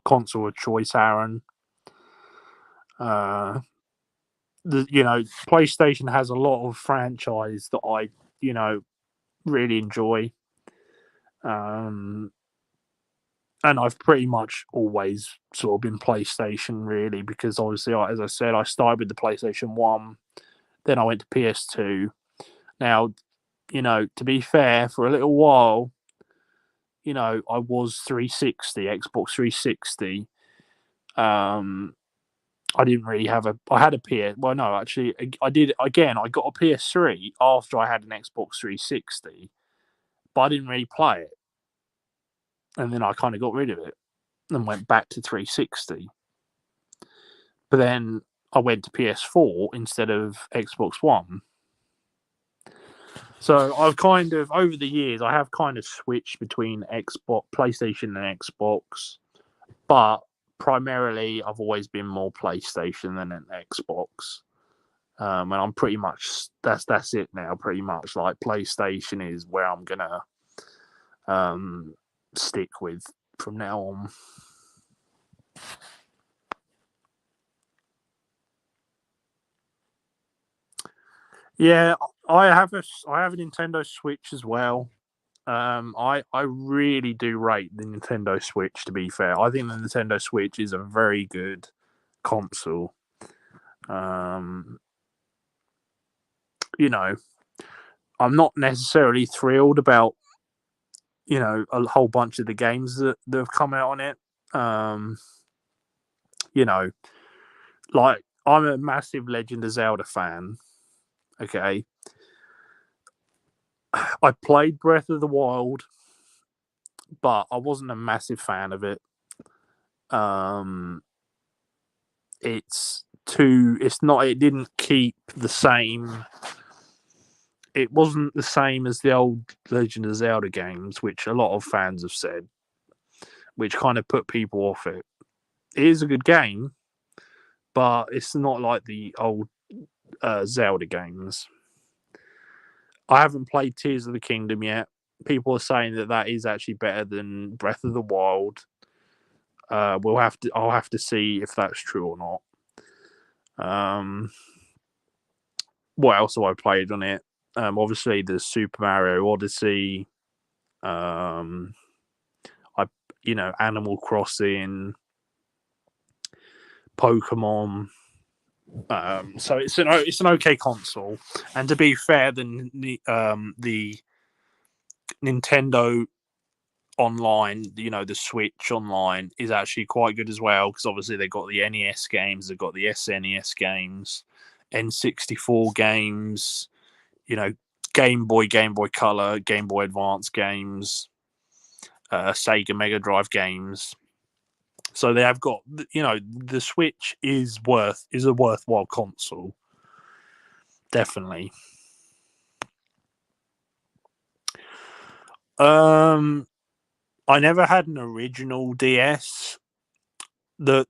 console of choice, Aaron. PlayStation has a lot of franchise that I really enjoy. And I've pretty much always sort of been PlayStation, really, because obviously, as I said, I started with the PlayStation 1, then I went to PS2. Now, to be fair, for a little while, I was 360, Xbox 360. I didn't really I had a PS, well, no, actually, I did, again, I got a PS3 after I had an Xbox 360, but I didn't really play it. And then I kind of got rid of it and went back to 360. But then I went to PS4 instead of Xbox One. So I've kind of, over the years, I have kind of switched between PlayStation and Xbox, but primarily I've always been more PlayStation than an Xbox. And I'm pretty much, that's it now, pretty much. Like, PlayStation is where I'm gonna stick with from now on. Yeah, I have a Nintendo Switch as well. I really do rate the Nintendo Switch. To be fair, I think the Nintendo Switch is a very good console. I'm not necessarily thrilled about a whole bunch of the games that have come out on it. Like, I'm a massive Legend of Zelda fan. Okay, I played Breath of the Wild, but I wasn't a massive fan of it. It's It didn't keep the same. It wasn't the same as the old Legend of Zelda games, which a lot of fans have said, which kind of put people off it. It is a good game, but it's not like the old Zelda games. I haven't played Tears of the Kingdom yet. People are saying that is actually better than Breath of the Wild. I'll have to see if that's true or not. What else have I played on it? Obviously, there's Super Mario Odyssey. Animal Crossing, Pokemon. So it's an okay console. And to be fair, the Nintendo Online, the Switch Online is actually quite good as well, because obviously they've got the NES games, they've got the SNES games, N64 games, Game Boy Color, Game Boy Advance games, Sega Mega Drive games. So they have got, the Switch is a worthwhile console, definitely. I never had an original DS. The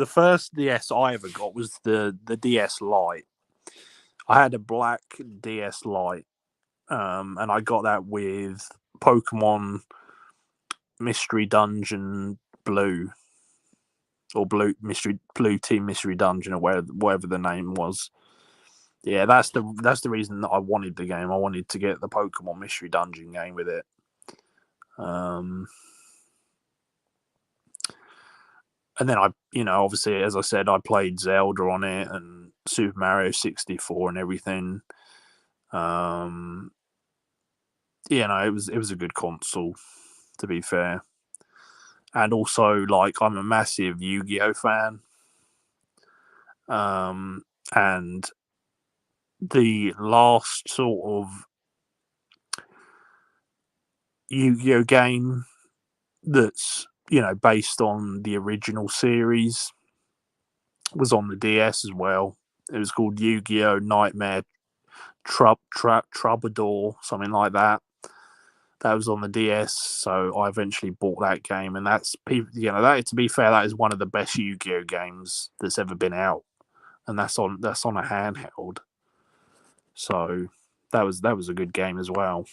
first DS I ever got was the DS Lite. I had a black DS Lite, and I got that with Pokemon Mystery Dungeon Blue, or Blue Team Mystery Dungeon, or whatever the name was. Yeah, that's the reason that I wanted the game. I wanted to get the Pokemon Mystery Dungeon game with it. And then obviously, as I said, I played Zelda on it and Super Mario 64 and everything. It was a good console, to be fair. And also, I'm a massive Yu-Gi-Oh fan. And the last sort of Yu-Gi-Oh game that's based on the original series was on the DS as well. It was called Yu-Gi-Oh Nightmare Troubadour, something like that. That was on the DS, so I eventually bought that game, and that's that. To be fair, that is one of the best Yu-Gi-Oh games that's ever been out, and that's on a handheld. So that was a good game as well.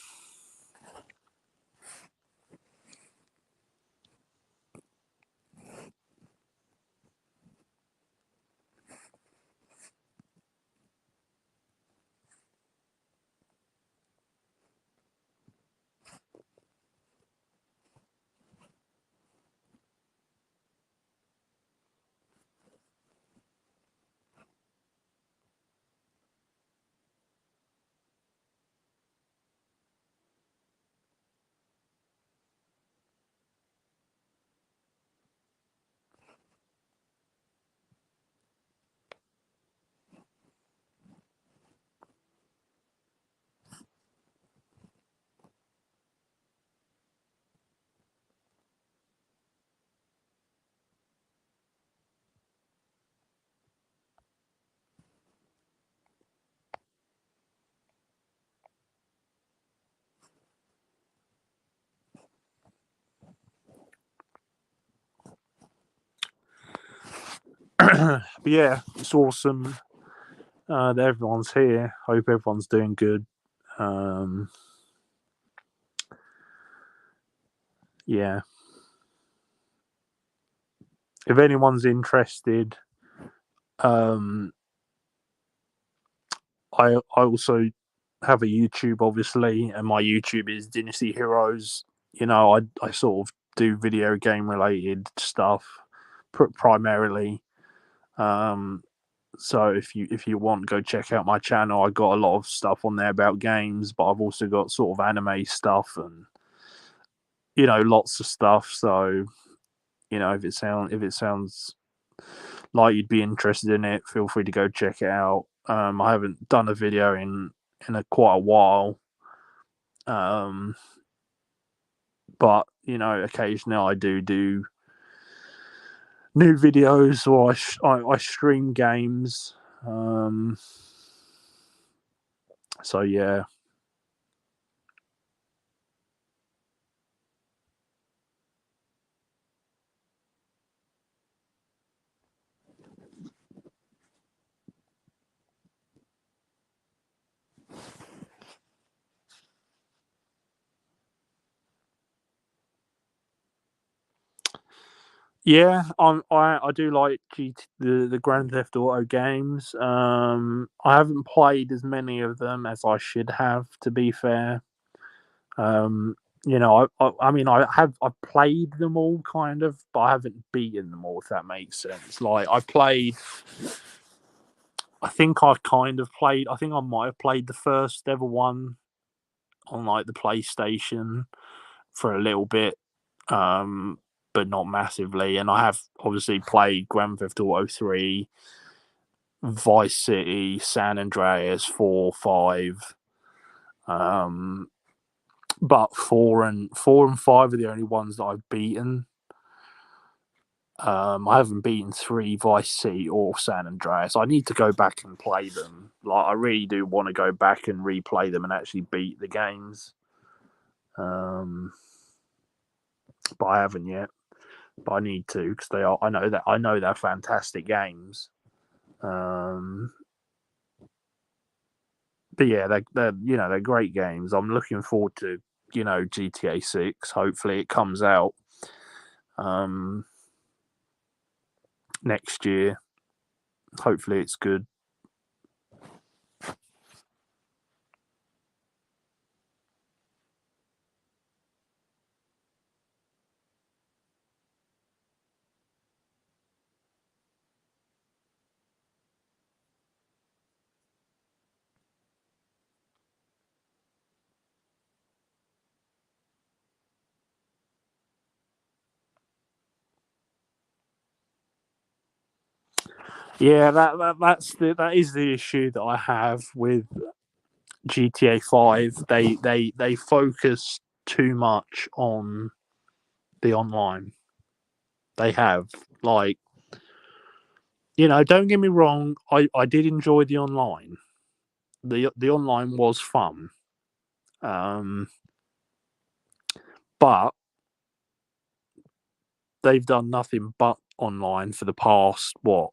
But yeah, it's awesome that everyone's here. Hope everyone's doing good. Yeah. If anyone's interested, I also have a YouTube, obviously, and my YouTube is Dynasty Heroes. I sort of do video game related stuff primarily. So if you want, go check out my channel. I got a lot of stuff on there about games, but I've also got sort of anime stuff and lots of stuff. So if it sounds like you'd be interested in it, feel free to go check it out. I haven't done a video in quite a while, but occasionally I do new videos, or I stream games. So yeah. Yeah, I do like the Grand Theft Auto games. I haven't played as many of them as I should have, to be fair. Um, I mean, I've played them all kind of, but I haven't beaten them all. If that makes sense. Like I think I kind of played. I think I might have played the first ever one on like the PlayStation for a little bit, but not massively. And I have obviously played Grand Theft Auto 3, Vice City, San Andreas 4, 5. But four and five are the only ones that I've beaten. I haven't beaten 3, Vice City, or San Andreas. I need to go back and play them. Like I really do want to go back and replay them and actually beat the games. But I haven't yet. But I need to because they are. I know they're fantastic games. But yeah, they're great games. I'm looking forward to GTA 6. Hopefully, it comes out next year. Hopefully, it's good. Yeah, that is the issue that I have with GTA 5. They focus too much on the online. They have like don't get me wrong, I did enjoy the online. The online was fun. Um but they've done nothing but online for the past what?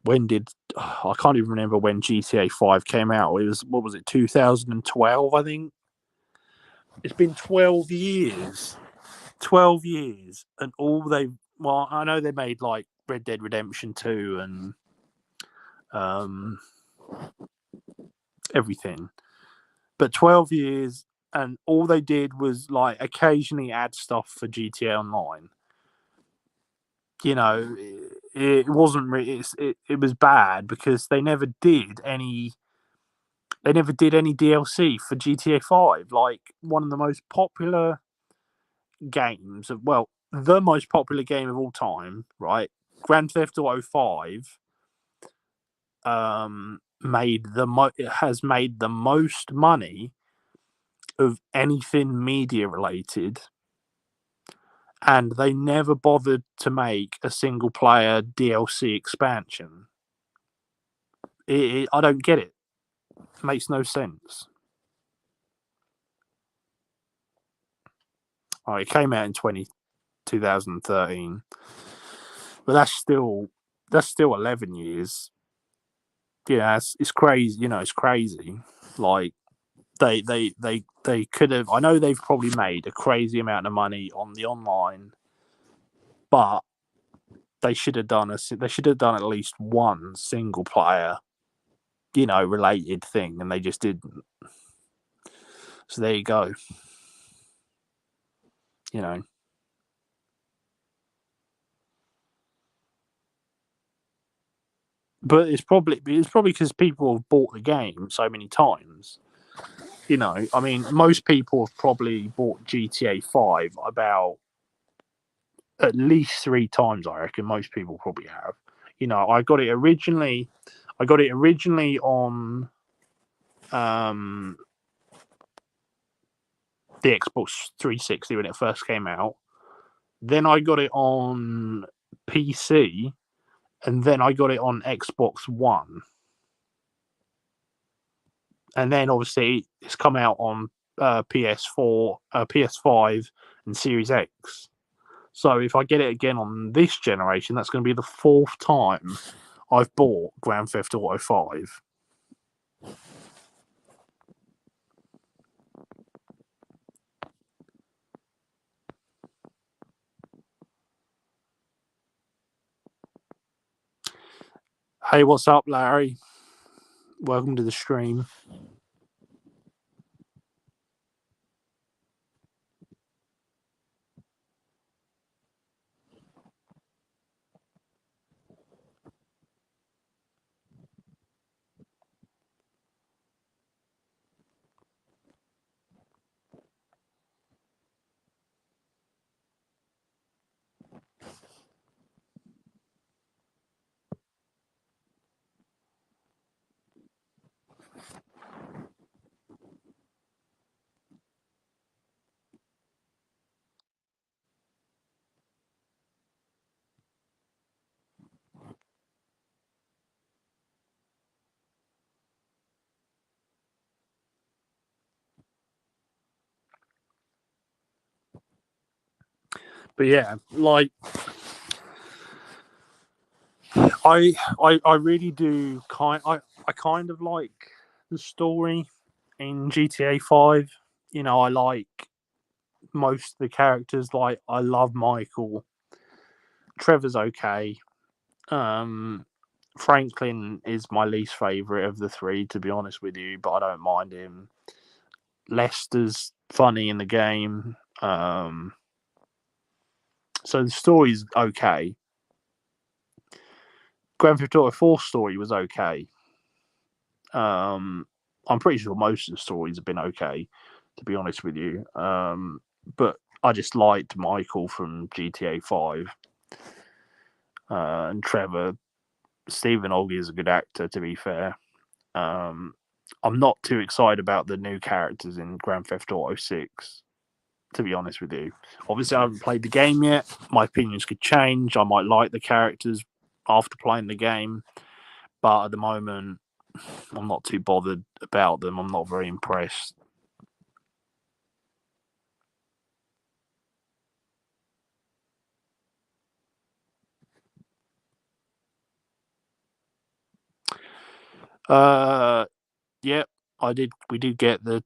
When did I can't even remember when GTA 5 came out. It was what was it 2012, I think. It's been 12 years. 12 years and all they well, I know they made like Red Dead Redemption 2 and um everything. But 12 years and all they did was like occasionally add stuff for GTA Online. It wasn't really it was bad because they never did any DLC for GTA 5. Like one of the most popular games of well, the most popular game of all time, right? Grand Theft Auto 5 it has made the most money of anything media related, and they never bothered to make a single player DLC expansion. I don't get it. It makes no sense. It came out in 2013, but that's still 11 years. Yeah, it's crazy. It's crazy. Like they could have. I know they've probably made a crazy amount of money on the online, but they should have done at least one single player, related thing, and they just didn't. So there you go. You know, but it's probably because people have bought the game so many times. I mean, most people have probably bought GTA 5 about at least 3 times. I reckon most people probably have. I got it originally. I got it originally on um, the Xbox 360 when it first came out. Then I got it on PC, and then I got it on Xbox One. And then obviously it's come out on PS4, PS5, and Series X. So if I get it again on this generation, that's going to be the fourth time I've bought Grand Theft Auto 5. Hey, what's up, Larry? Welcome to the stream. But yeah, like I really do I kind of like the story in GTA 5. You know, I like most of the characters. Like I love Michael. Trevor's okay. Franklin is my least favorite of the three, to be honest with you, but I don't mind him. Lester's funny in the game. So the story's okay. Grand Theft Auto 4 story was okay. I'm pretty sure most of the stories have been okay, to be honest with you. But I just liked Michael from GTA 5. And Trevor. Stephen Oggy is a good actor, to be fair. I'm not too excited about the new characters in Grand Theft Auto 6, to be honest with you. Obviously, I haven't played the game yet. My opinions could change. I might like the characters after playing the game. But at the moment, I'm not too bothered about them. I'm not very impressed. Yep, I did. We did get the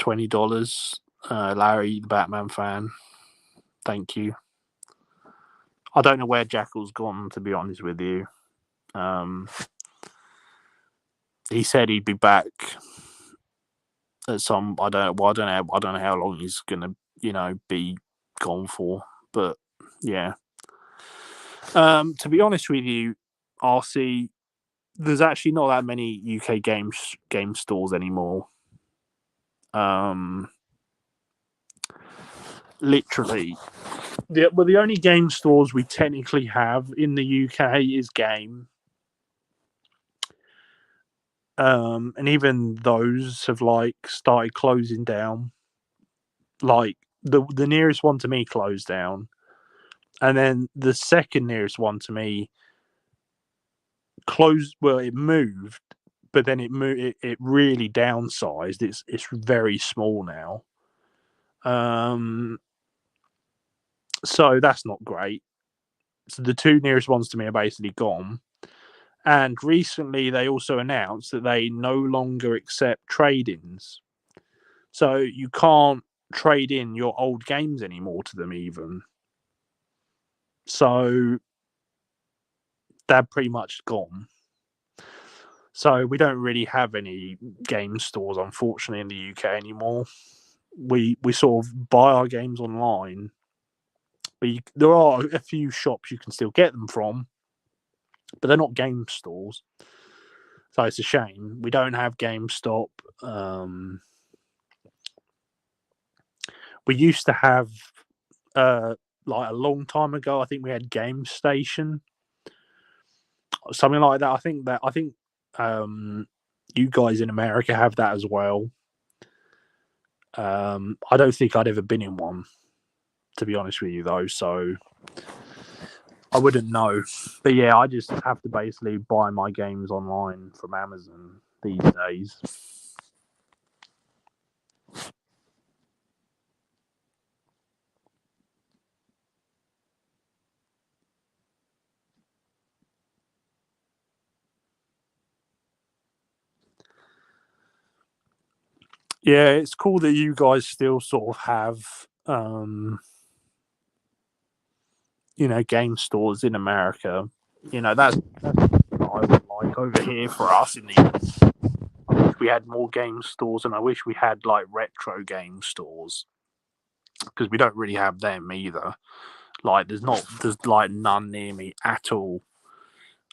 $20. Larry, the Batman fan. Thank you. I don't know where Jackal's gone, to be honest with you. He said he'd be back at some. I don't know how long he's gonna, be gone for. But yeah. To be honest with you, RC, there's actually not that many UK game stores anymore. Literally, the only game stores we technically have in the UK is Game. And even those have started closing down. Like the nearest one to me closed down, and then the second nearest one to me closed. Well, it moved, but then it really downsized. It's very small now. So that's not great. So the two nearest ones to me are basically gone. And recently, they also announced that they no longer accept trade-ins. So you can't trade in your old games anymore to them, even. So they're pretty much gone. So we don't really have any game stores, unfortunately, in the UK anymore. We sort of buy our games online, but there are a few shops you can still get them from, but they're not game stores. So it's a shame. We don't have GameStop. We used to have, like a long time ago, I think we had Game Station, something like that. I think you guys in America have that as well. I don't think I'd ever been in one, to be honest with you, though. So I wouldn't know. But yeah, I just have to basically buy my games online from Amazon these days. Yeah, it's cool that you guys still sort of have, game stores in America. That's what I would like over here for us in the. I wish we had more game stores, and I wish we had like retro game stores because we don't really have them either. Like, there's like none near me at all.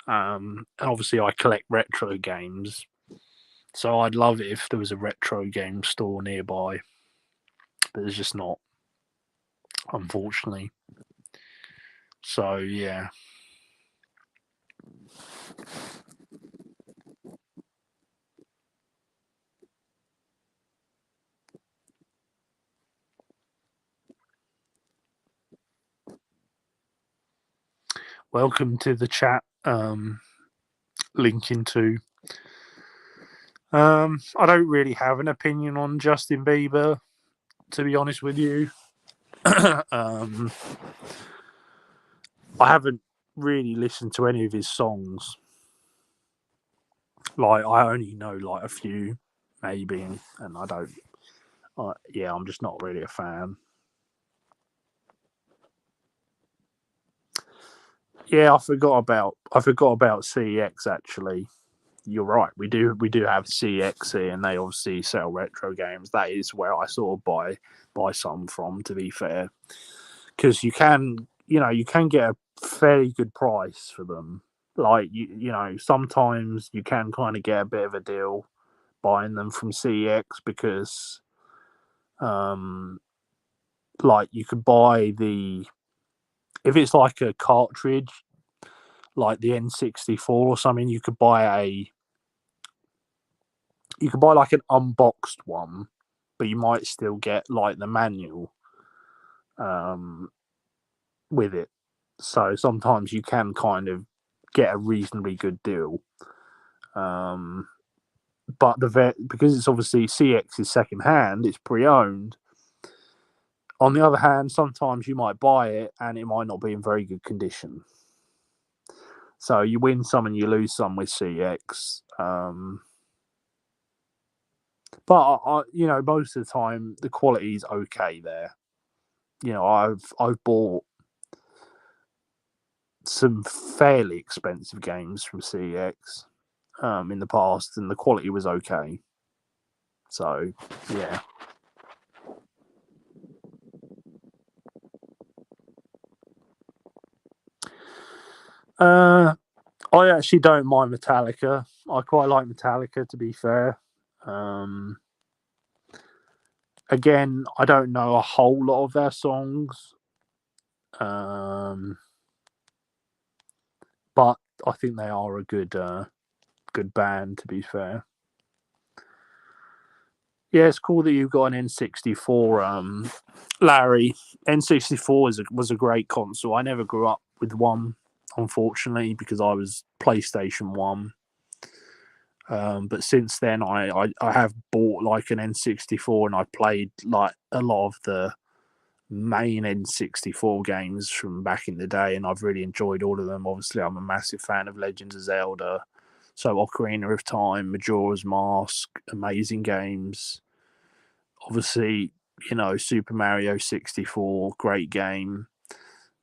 And obviously, I collect retro games, so I'd love it if there was a retro game store nearby, but there's just not, unfortunately. So yeah. Welcome to the chat. Linking to. I don't really have an opinion on Justin Bieber, to be honest with you. I haven't really listened to any of his songs. Like, I only know like a few, maybe, and I don't. I'm just not really a fan. Yeah, I forgot about CX actually. You're right. We do have CX here, and they obviously sell retro games. That is where I sort of buy some from. To be fair, because you can get a fairly good price for them. Like sometimes you can kind of get a bit of a deal buying them from CX because like you could buy if it's like a cartridge like the N64 or something, you could buy like an unboxed one, but you might still get like the manual with it. So sometimes you can kind of get a reasonably good deal. But because it's obviously CX is second hand, it's pre-owned. On the other hand, sometimes you might buy it and it might not be in very good condition. So you win some and you lose some with CX. But most of the time the quality is okay there. I've bought some fairly expensive games from CX in the past, and the quality was okay. So yeah. I actually don't mind Metallica. I quite like Metallica, to be fair. Again, I don't know a whole lot of their songs. But I think they are a good band, to be fair. Yeah, it's cool that you've got an N64, Larry. N64 was a great console. I never grew up with one, unfortunately, because I was PlayStation 1. But since then, I have bought like an N64 and I played like a lot of the main N64 games from back in the day, and I've really enjoyed all of them. Obviously, I'm a massive fan of Legends of Zelda, so Ocarina of Time, Majora's Mask, amazing games. Obviously, Super Mario 64, great game.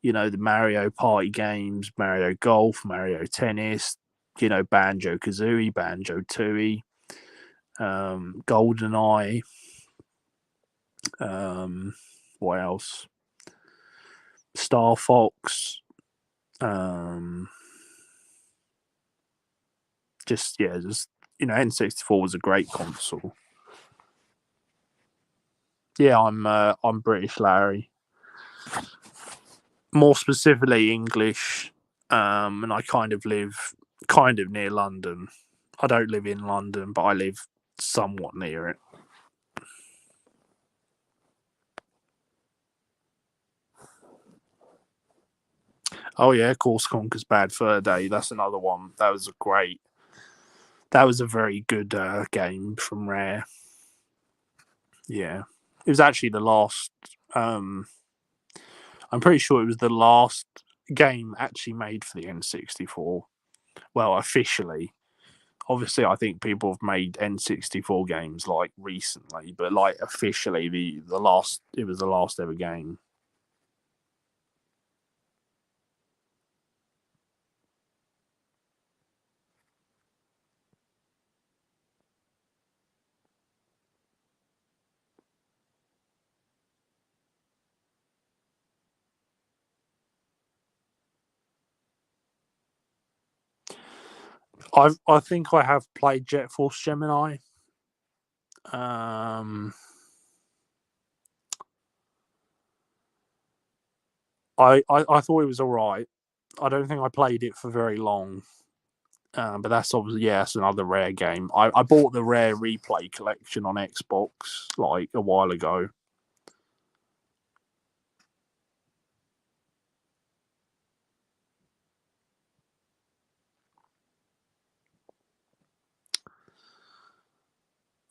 The Mario Party games, Mario Golf, Mario Tennis, Banjo Kazooie, Banjo Tooie, GoldenEye. What else? Star Fox. N64 was a great console. Yeah, I'm British, Larry. More specifically English, and I kind of live near London. I don't live in London, but I live somewhat near it. Oh yeah, Course Conquers Bad Fur Day. That's another one. That was a very good game from Rare. Yeah, it was actually the last. I'm pretty sure it was the last game actually made for the N64. Well, officially. Obviously, I think people have made N64 games like recently, but like officially, the last it was the last ever game. I think I have played Jet Force Gemini. I thought it was all right. I don't think I played it for very long. But that's obviously, yeah, it's another Rare game. I bought the Rare Replay collection on Xbox like a while ago.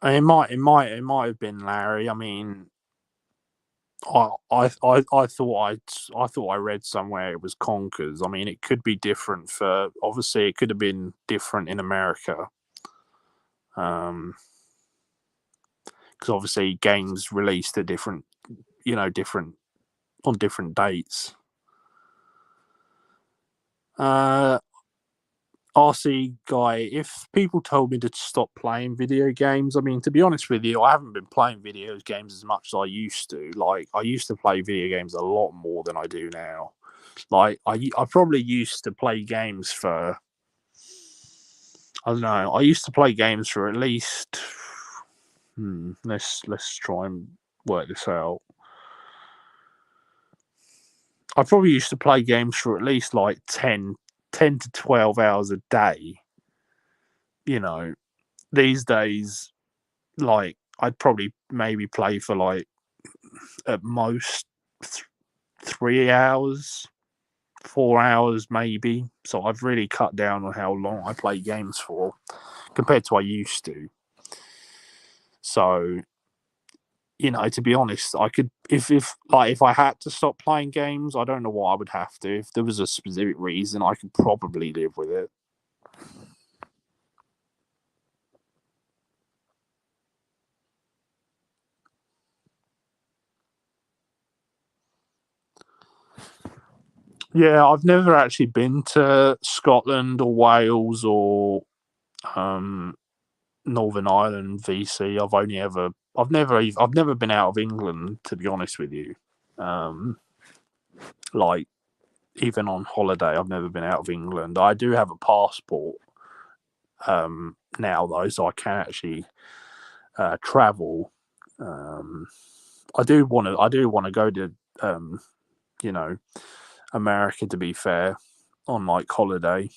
It might have been Larry. I mean, I thought I read somewhere it was Conkers. I mean, it could be different for obviously it could have been different in America. Because obviously games released at different on different dates. RC guy, if people told me to stop playing video games, I mean, to be honest with you, I haven't been playing video games as much as I used to. Like, I used to play video games a lot more than I do now. Like, I probably used to play games for, I don't know, I used to play games for at least, let's try and work this out. I probably used to play games for at least like 10 to 12 hours a day. You know, these days, like, I'd probably maybe play for like at most 3 hours, 4 hours maybe. So I've really cut down on how long I play games for compared to what I used to. So, to be honest, I could if I had to stop playing games, I don't know what I would have to. If there was a specific reason, I could probably live with it. Yeah, I've never actually been to Scotland or Wales or Northern Ireland, VC. I've never been out of England, to be honest with you. Like, even on holiday, I've never been out of England. I do have a passport now though, so I can actually travel. I do want to go to you know America, to be fair, on like holiday.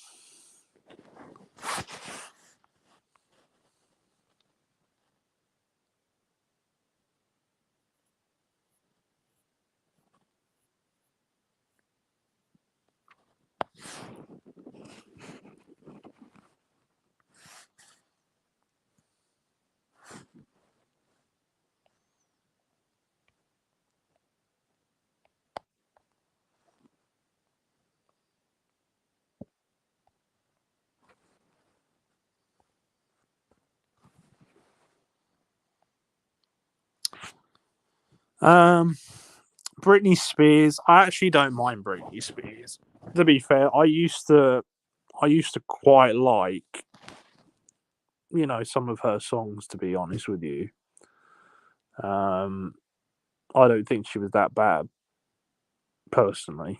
Britney Spears. I actually don't mind Britney Spears. To be fair, I used to quite like some of her songs. To be honest with you, I don't think she was that bad personally.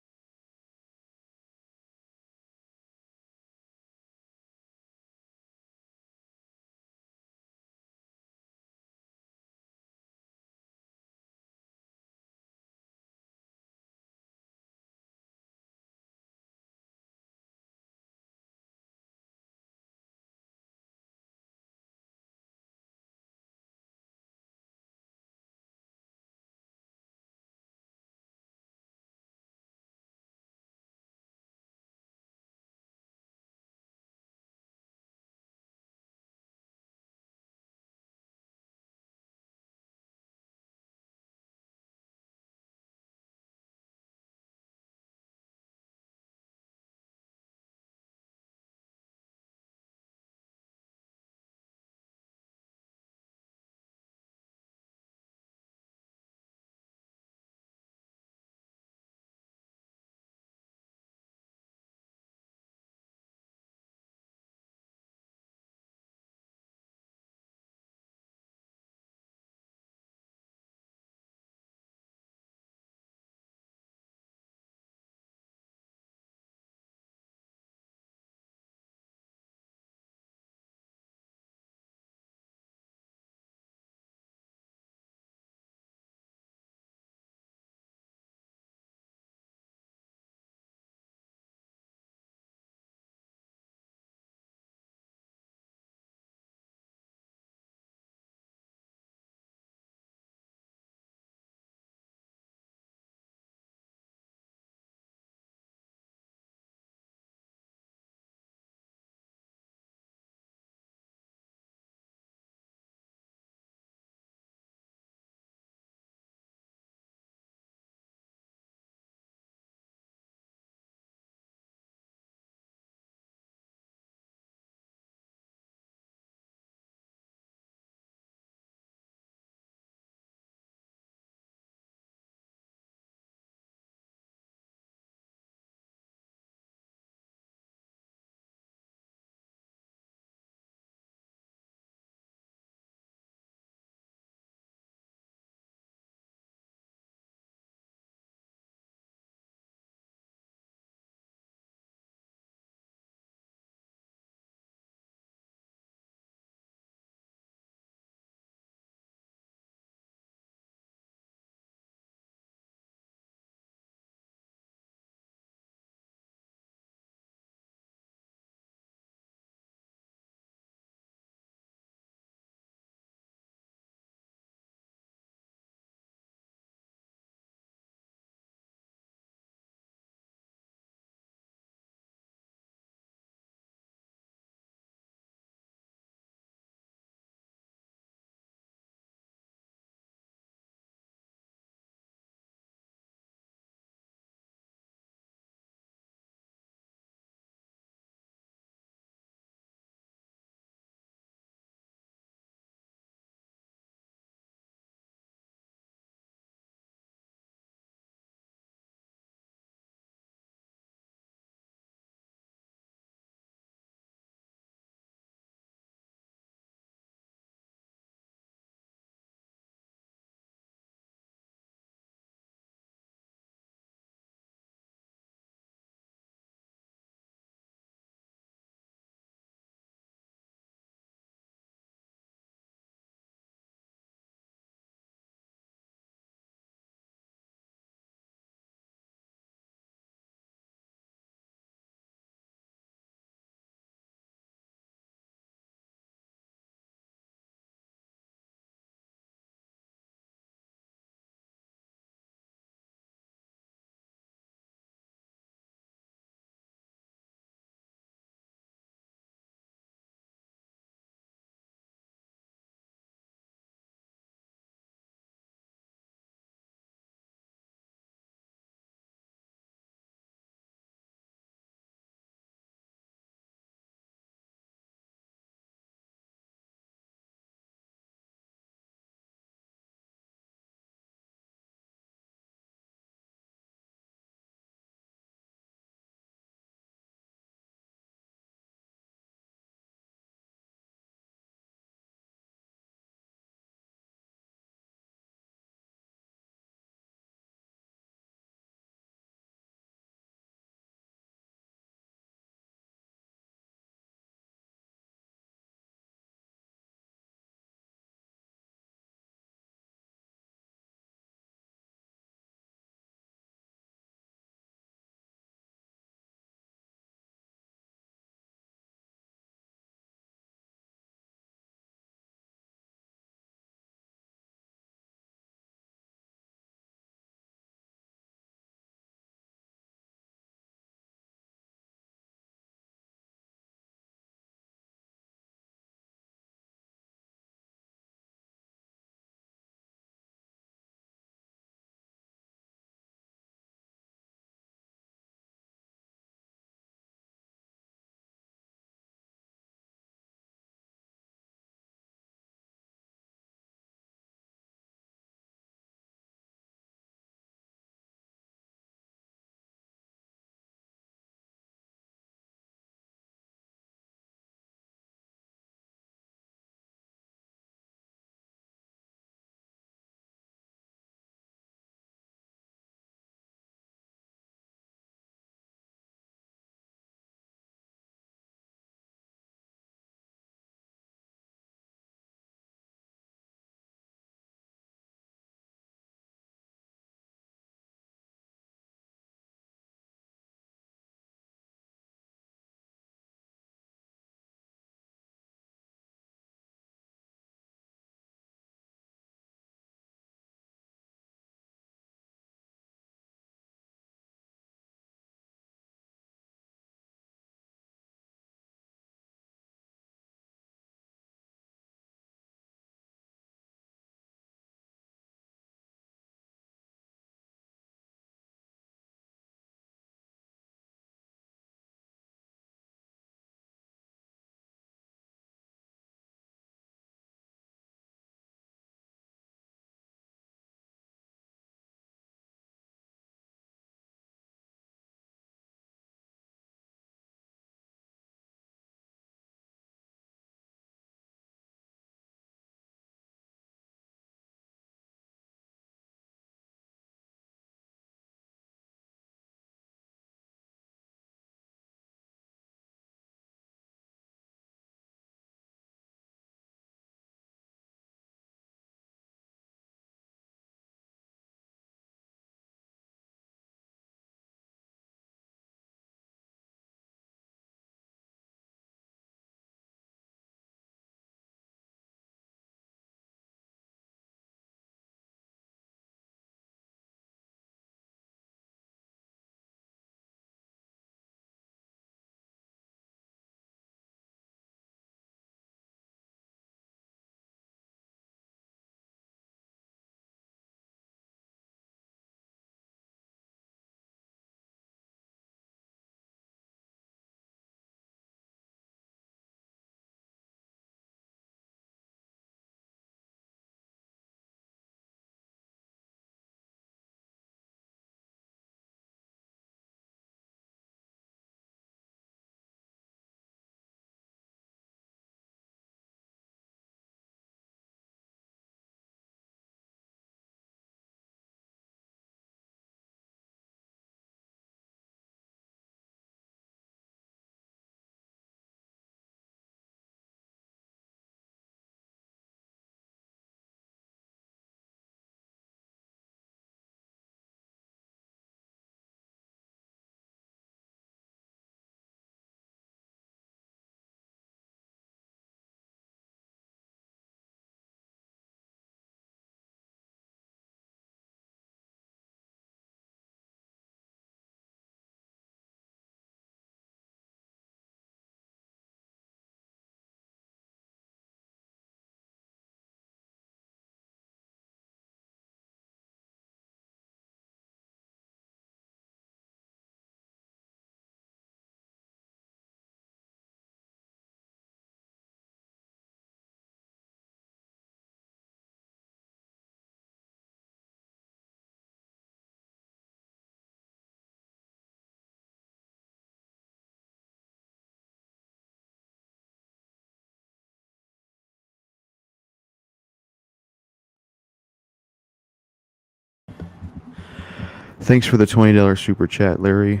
Thanks for the $20 super chat, Larry.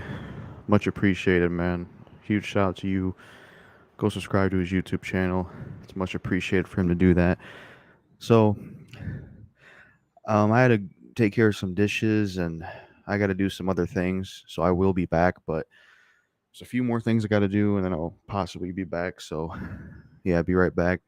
Much appreciated, man. Huge shout out to you. Go subscribe to his YouTube channel. It's much appreciated for him to do that. So, I had to take care of some dishes and I got to do some other things. So I will be back, but there's a few more things I got to do and then I'll possibly be back. So, yeah, be right back.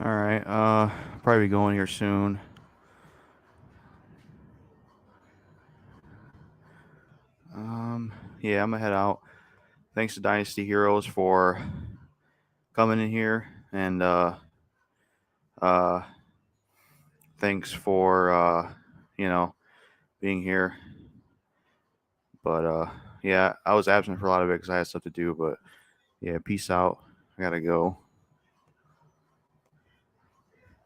All right. Probably going here soon. Yeah, I'm gonna head out. Thanks to Dynasty Heroes for coming in here, and thanks for being here. But yeah, I was absent for a lot of it because I had stuff to do. But yeah, peace out. I gotta go.